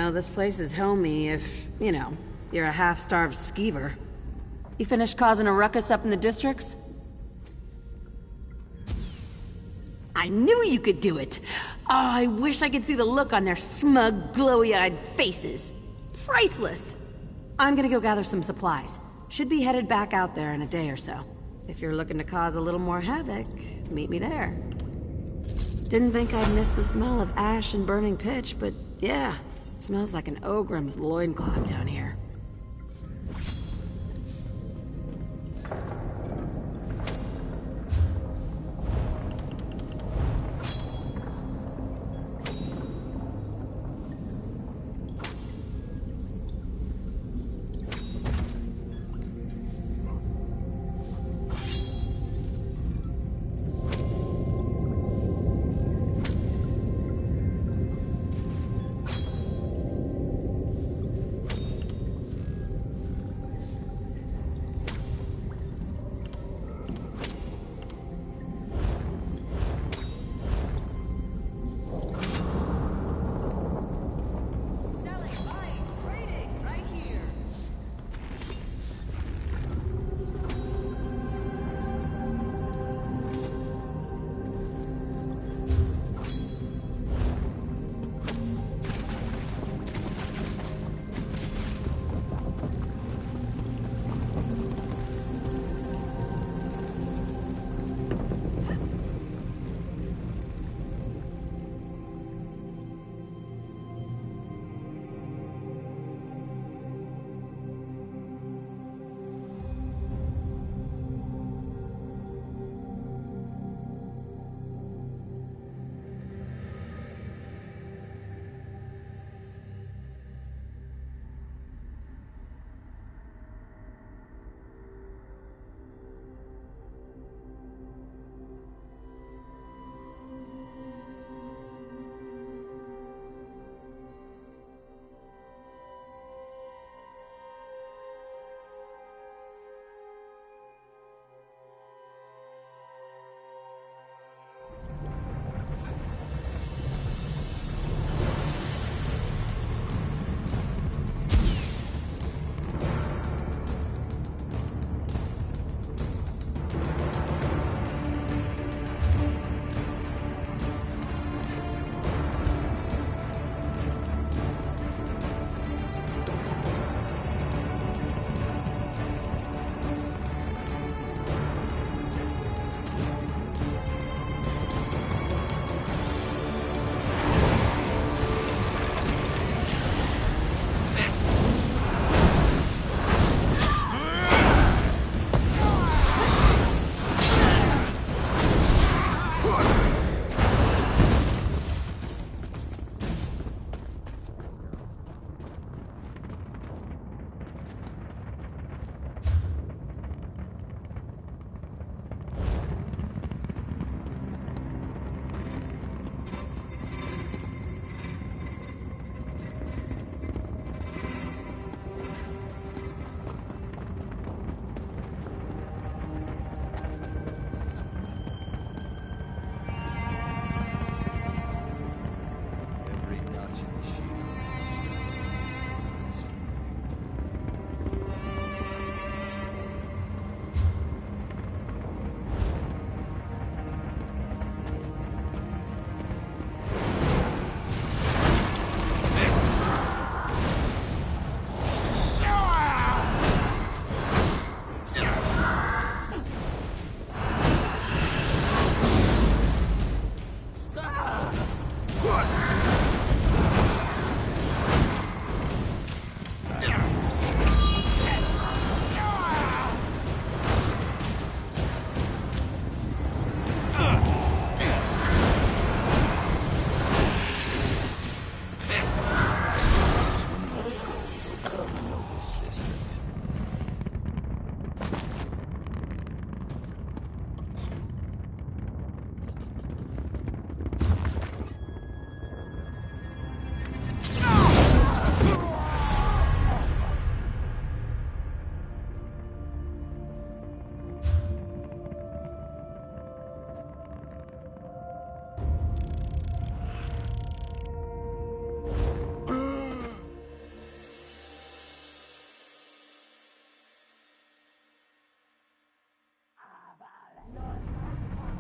know, this place is homey if, you know, you're a half-starved skeever. You finished causing a ruckus up in the districts? I knew you could do it! Oh, I wish I could see the look on their smug, glowy-eyed faces. Priceless! I'm gonna go gather some supplies. Should be headed back out there in a day or so. If you're looking to cause a little more havoc, meet me there. Didn't think I'd miss the smell of ash and burning pitch, but yeah, it smells like an Ogrim's loincloth down here.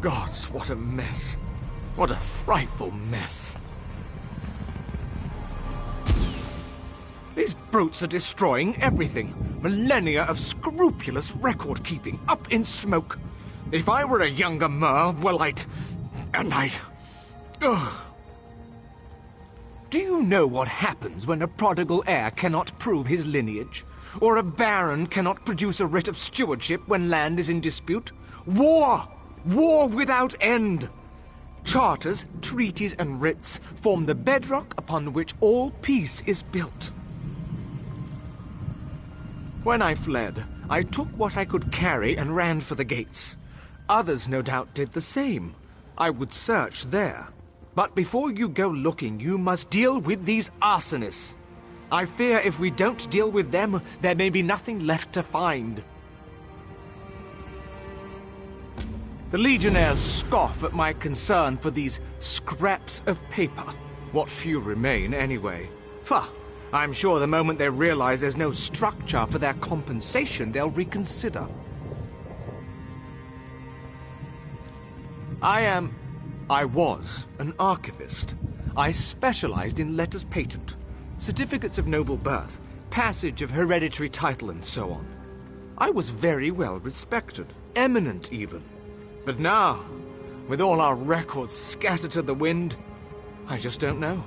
Gods, what a mess. What a frightful mess. These brutes are destroying everything. Millennia of scrupulous record-keeping, up in smoke. If I were a younger Mer, well, I'd... Ugh. Do you know what happens when a prodigal heir cannot prove his lineage? Or a baron cannot produce a writ of stewardship when land is in dispute? War! War without end! Charters, treaties, and writs form the bedrock upon which all peace is built. When I fled, I took what I could carry and ran for the gates. Others no doubt did the same. I would search there. But before you go looking, you must deal with these arsonists. I fear if we don't deal with them, there may be nothing left to find. The Legionnaires scoff at my concern for these scraps of paper. What few remain, anyway. Pah! I'm sure the moment they realize there's no structure for their compensation, they'll reconsider. I was an archivist. I specialized in letters patent, certificates of noble birth, passage of hereditary title, and so on. I was very well respected, eminent even. But now, with all our records scattered to the wind, I just don't know.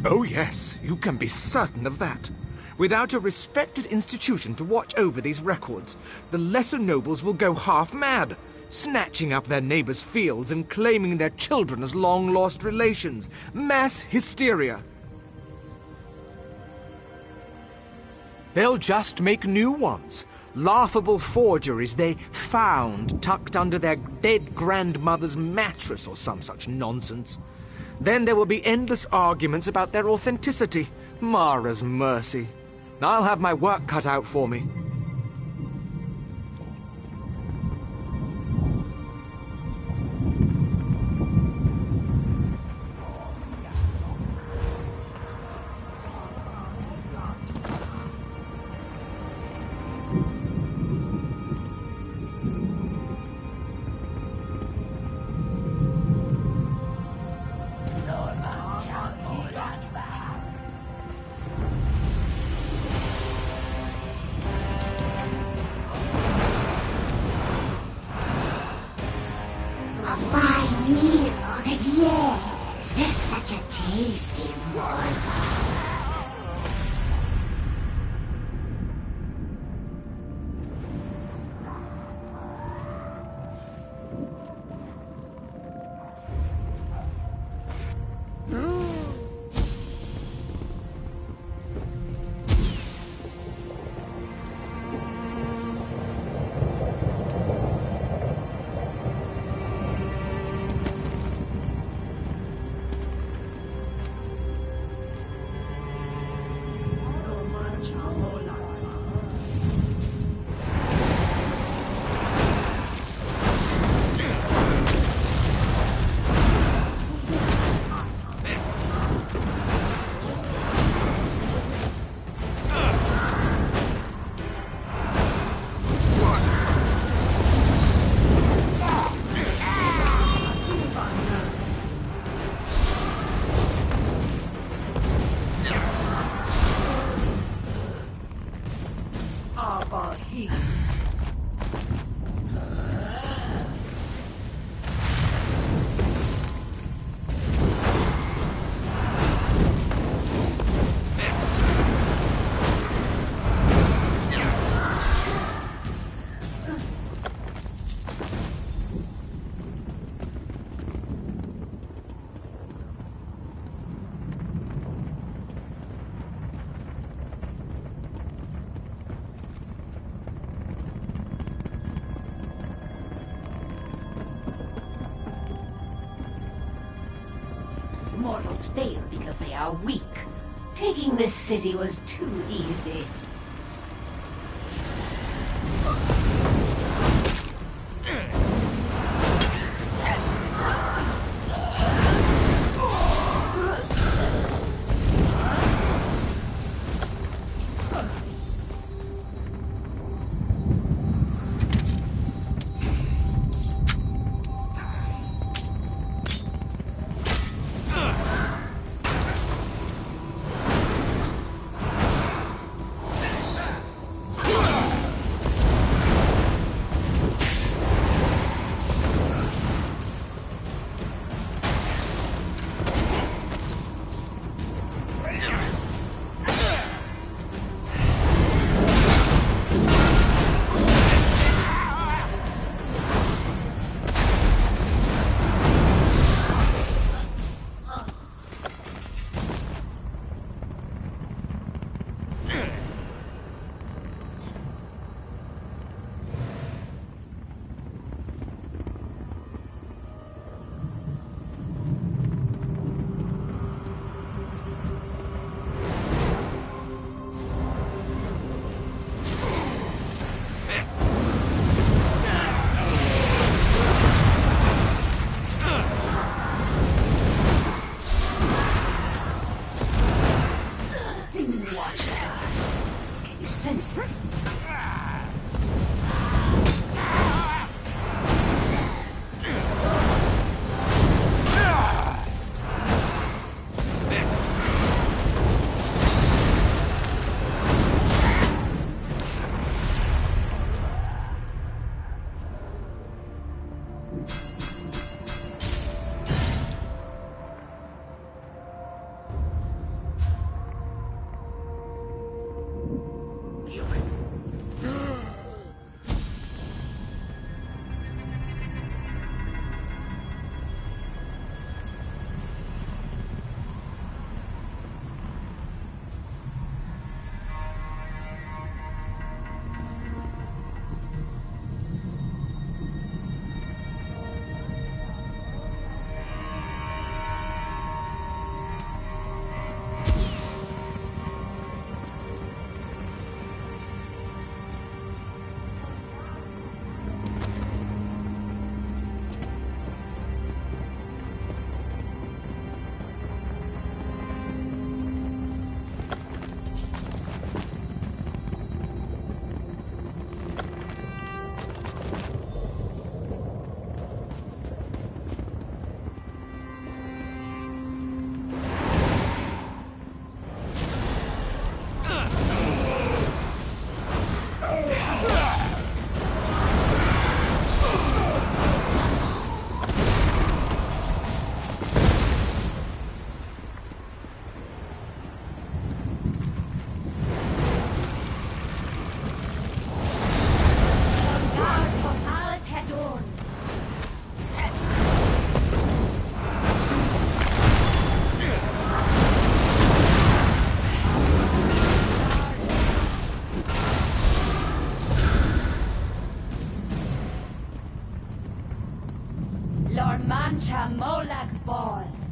Oh yes, you can be certain of that. Without a respected institution to watch over these records, the lesser nobles will go half mad, snatching up their neighbors' fields and claiming their children as long-lost relations. Mass hysteria. They'll just make new ones. Laughable forgeries they found tucked under their dead grandmother's mattress or some such nonsense. Then there will be endless arguments about their authenticity. Mara's mercy. I'll have my work cut out for me. Mortals fail because they are weak. Taking this city was too easy. sense it. Mancha Molag Ball.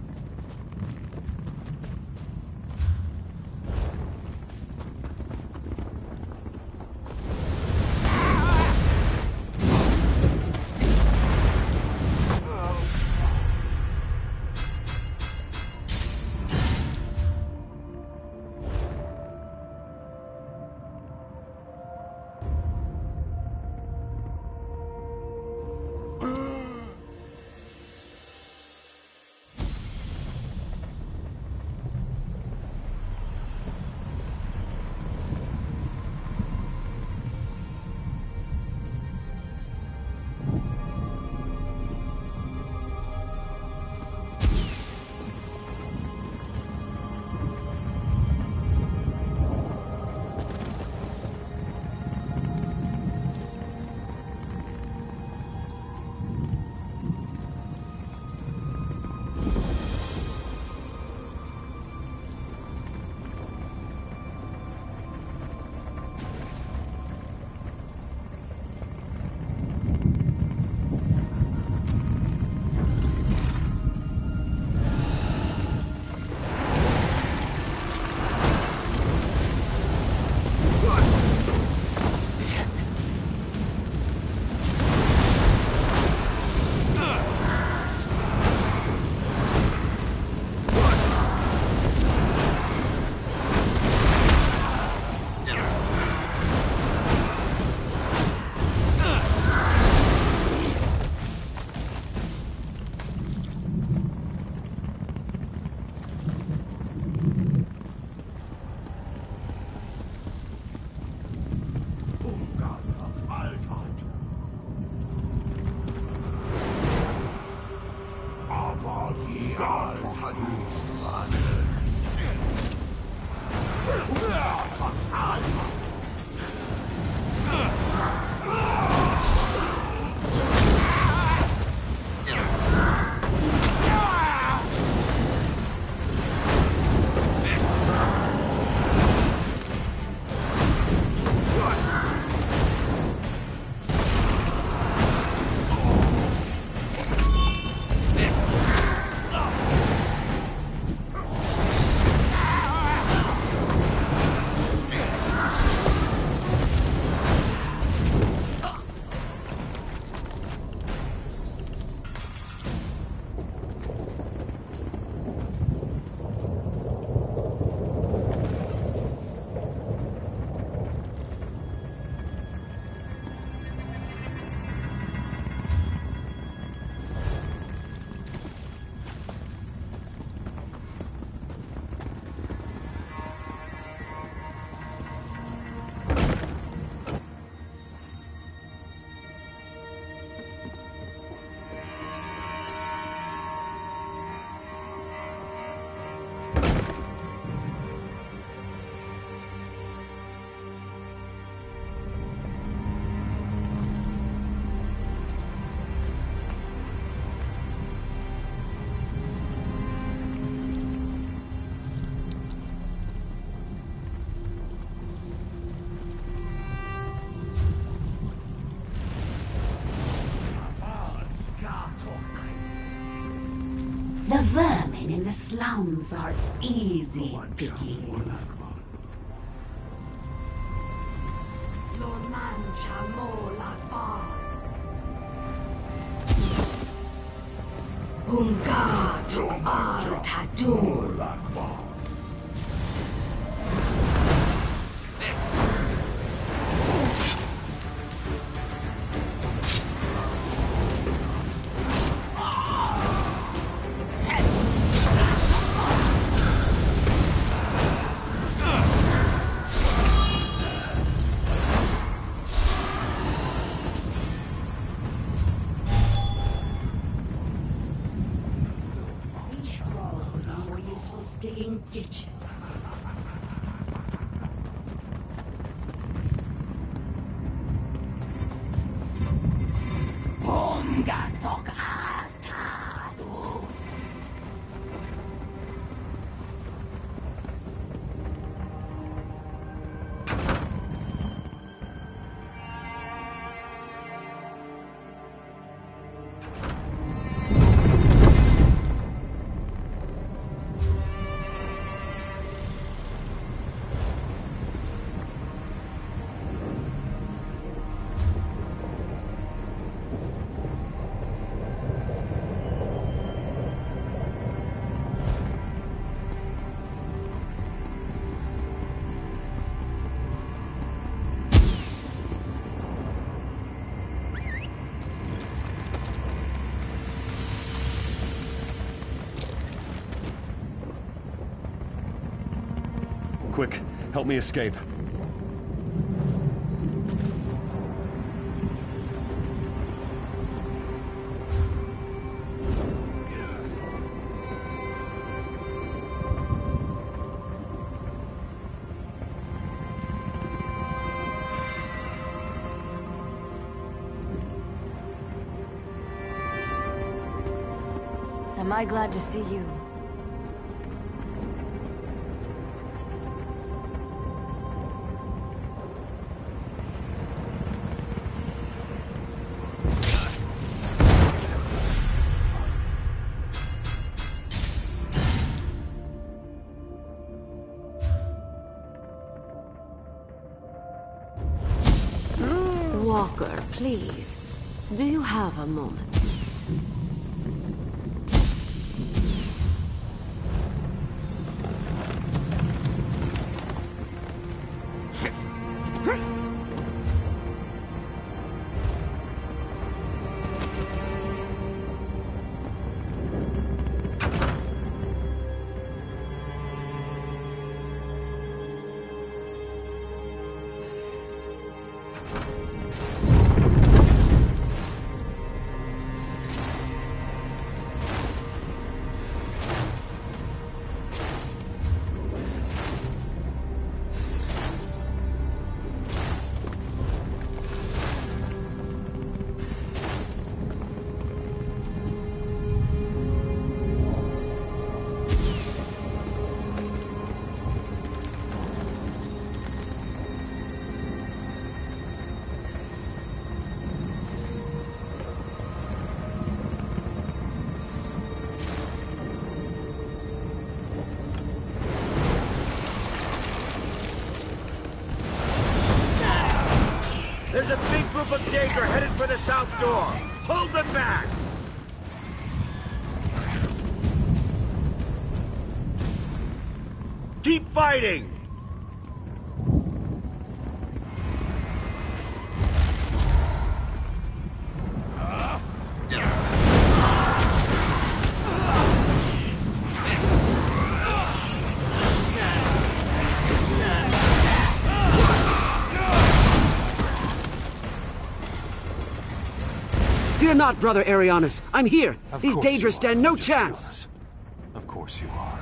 The slums are easy pickings. Hungatu al-Tadur. Digging ditches. Quick, help me escape. Am I glad to see you? Walker, please. Do you have a moment? There's a big group of Daedra headed for the south door. Hold them back! Keep fighting! Fear not, Brother Arianus. I'm here. These Daedra stand no chance. Of course you are.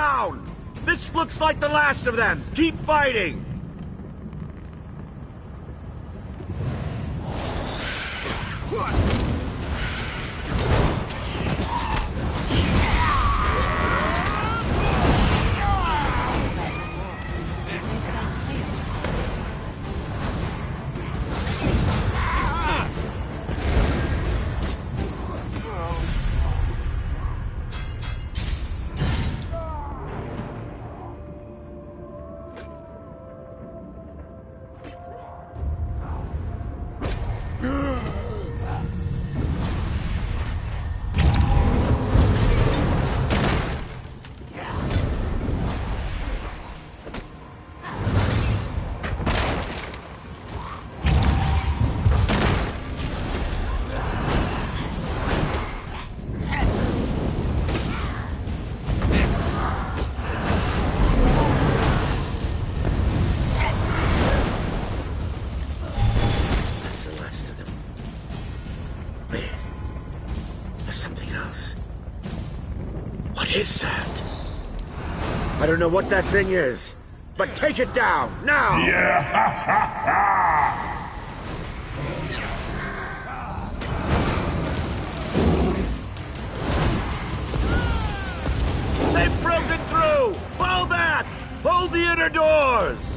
down! This looks like the last of them! Keep fighting! I don't know what that thing is, but take it down, now! They've broken through! Hold that! Hold the inner doors!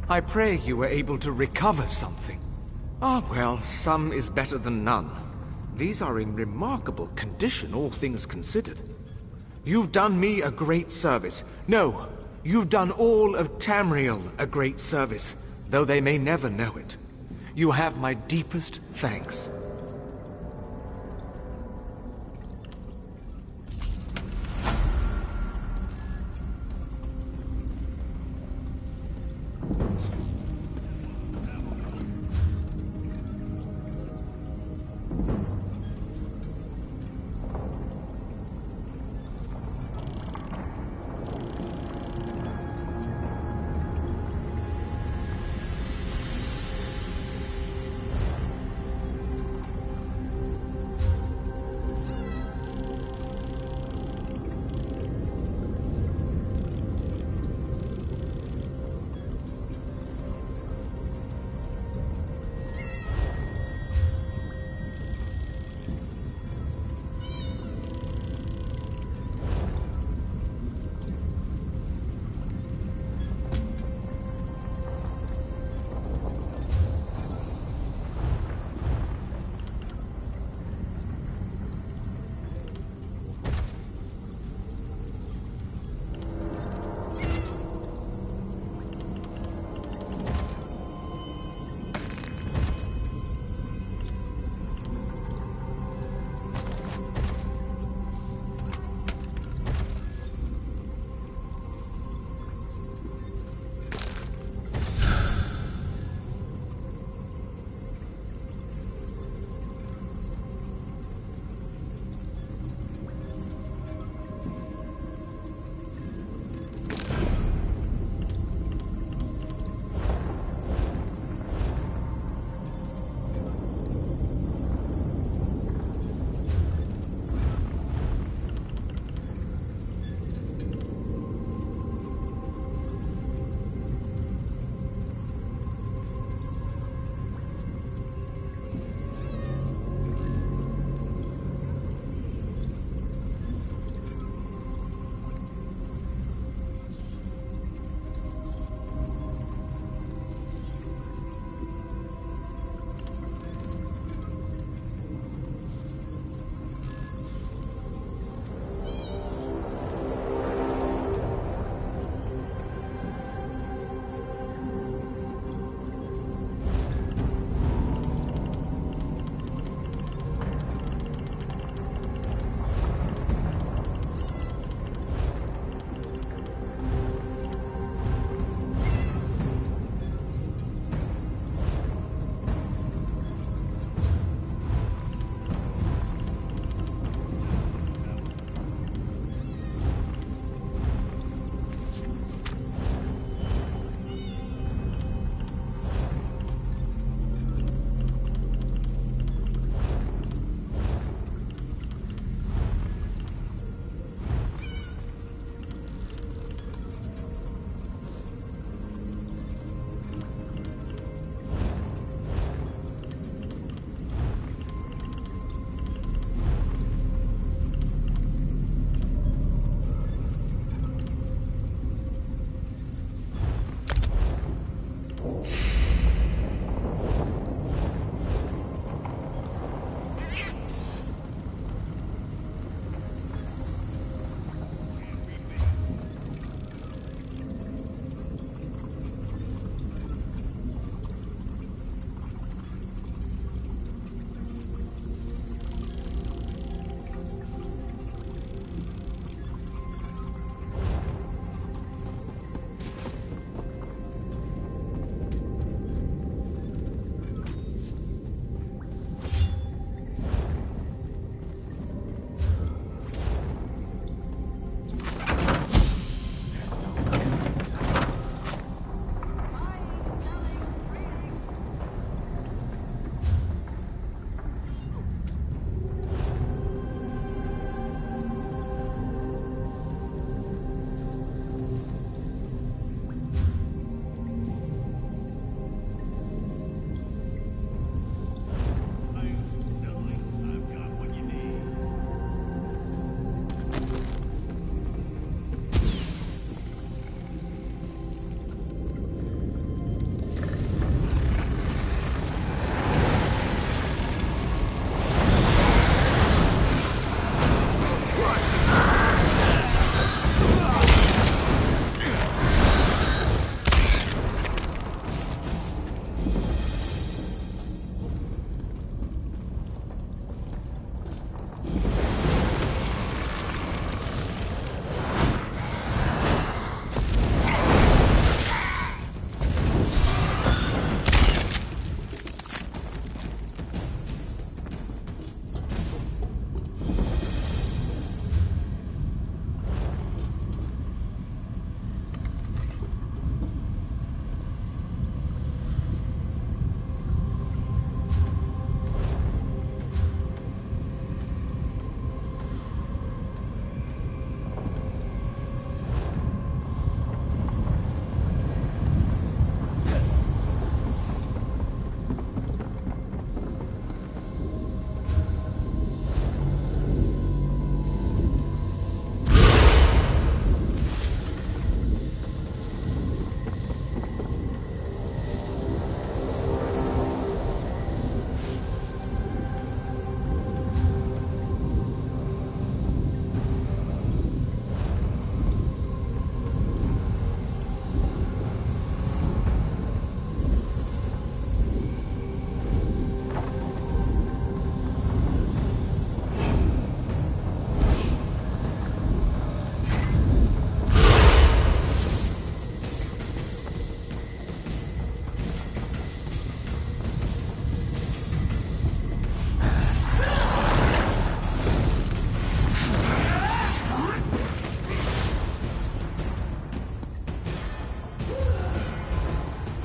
I pray you were able to recover something. Ah, well, some is better than none. These are in remarkable condition, all things considered. You've done me a great service. No, you've done all of Tamriel a great service, though they may never know it. You have my deepest thanks.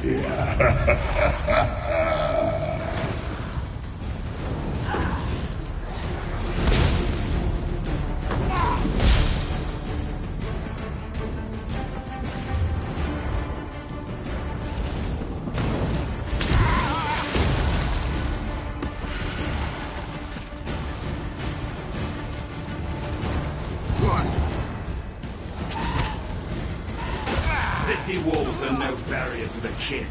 City walls are no barrier to the kin.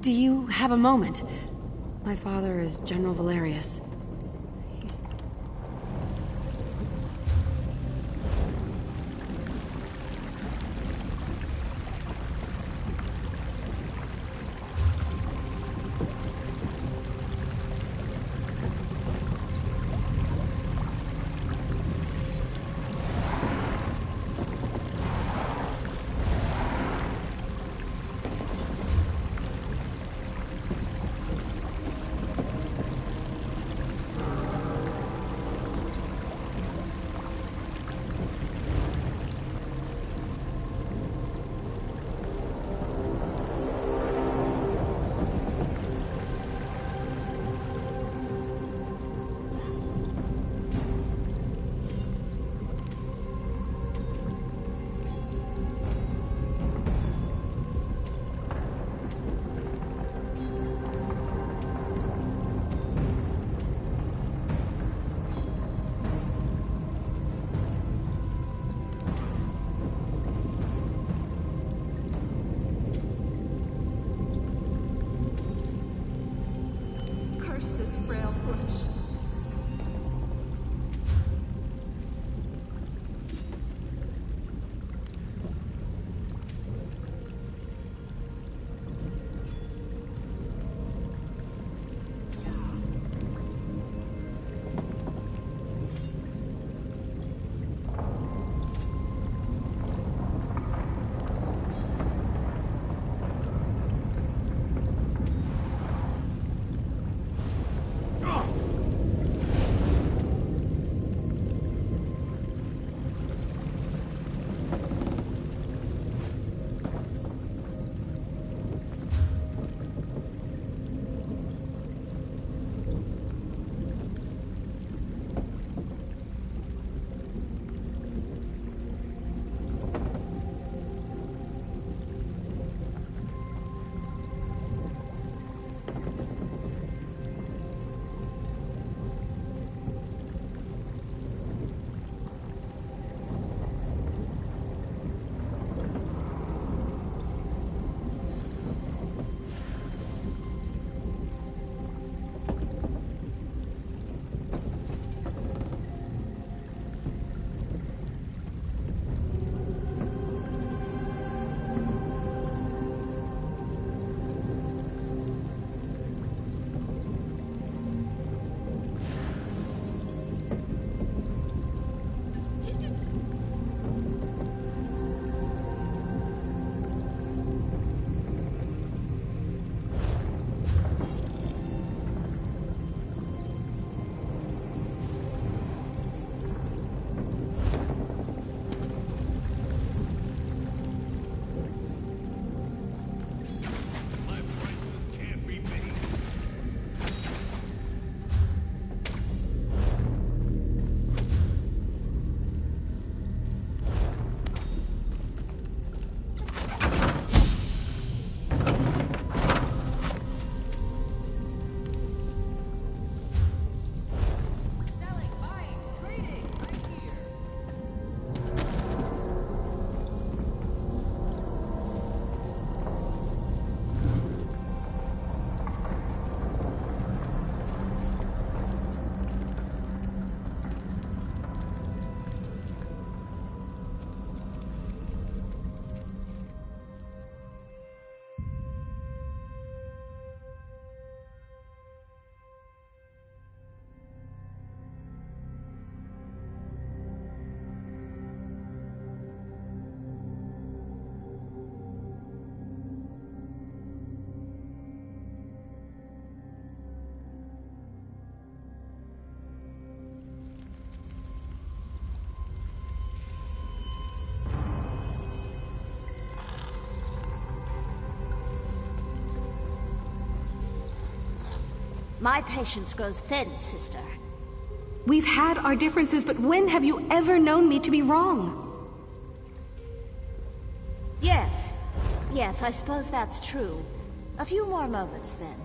Do you have a moment? My father is General Valerius. He's... Curse this frail flesh. My patience grows thin, sister. We've had our differences, but when have you ever known me to be wrong? Yes. Yes, I suppose that's true. A few more moments, then.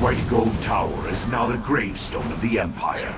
White Gold Tower is now the gravestone of the Empire.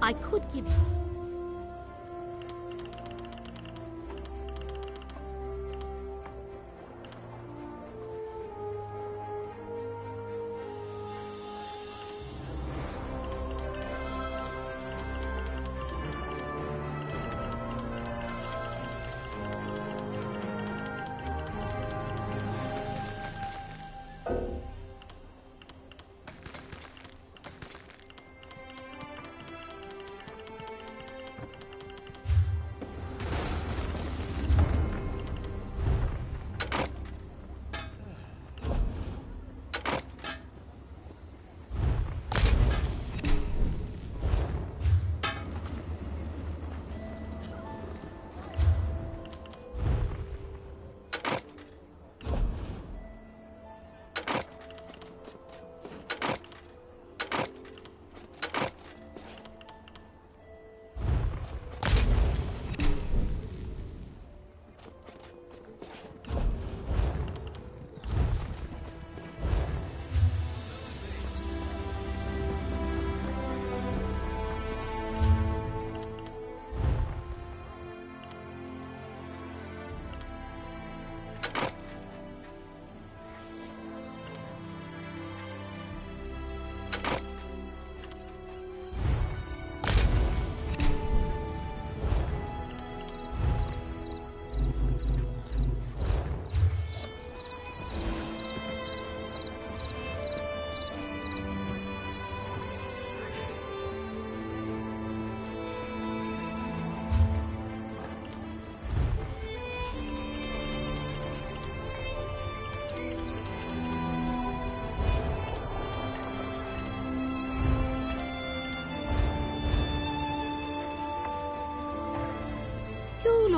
I could give...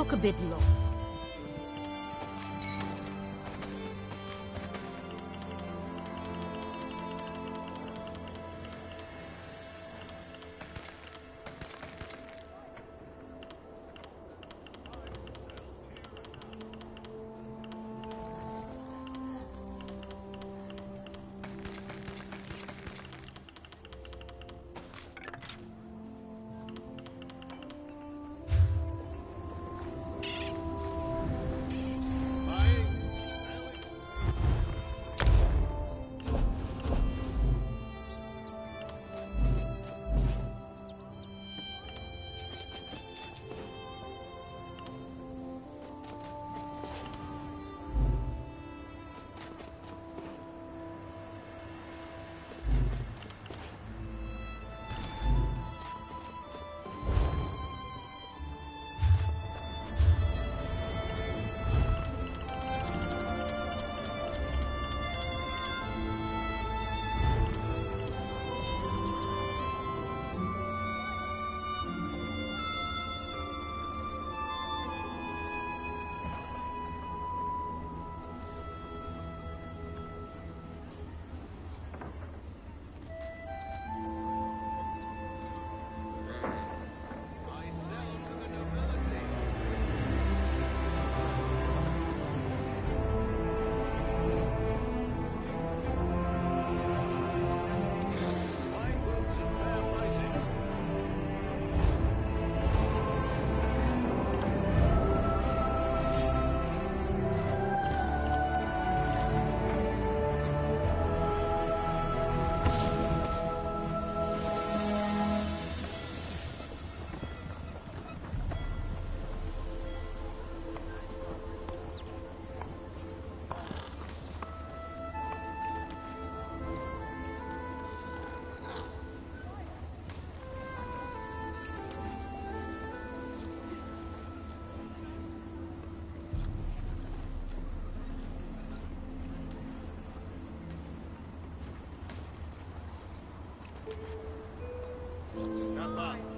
took a bit long. Step up.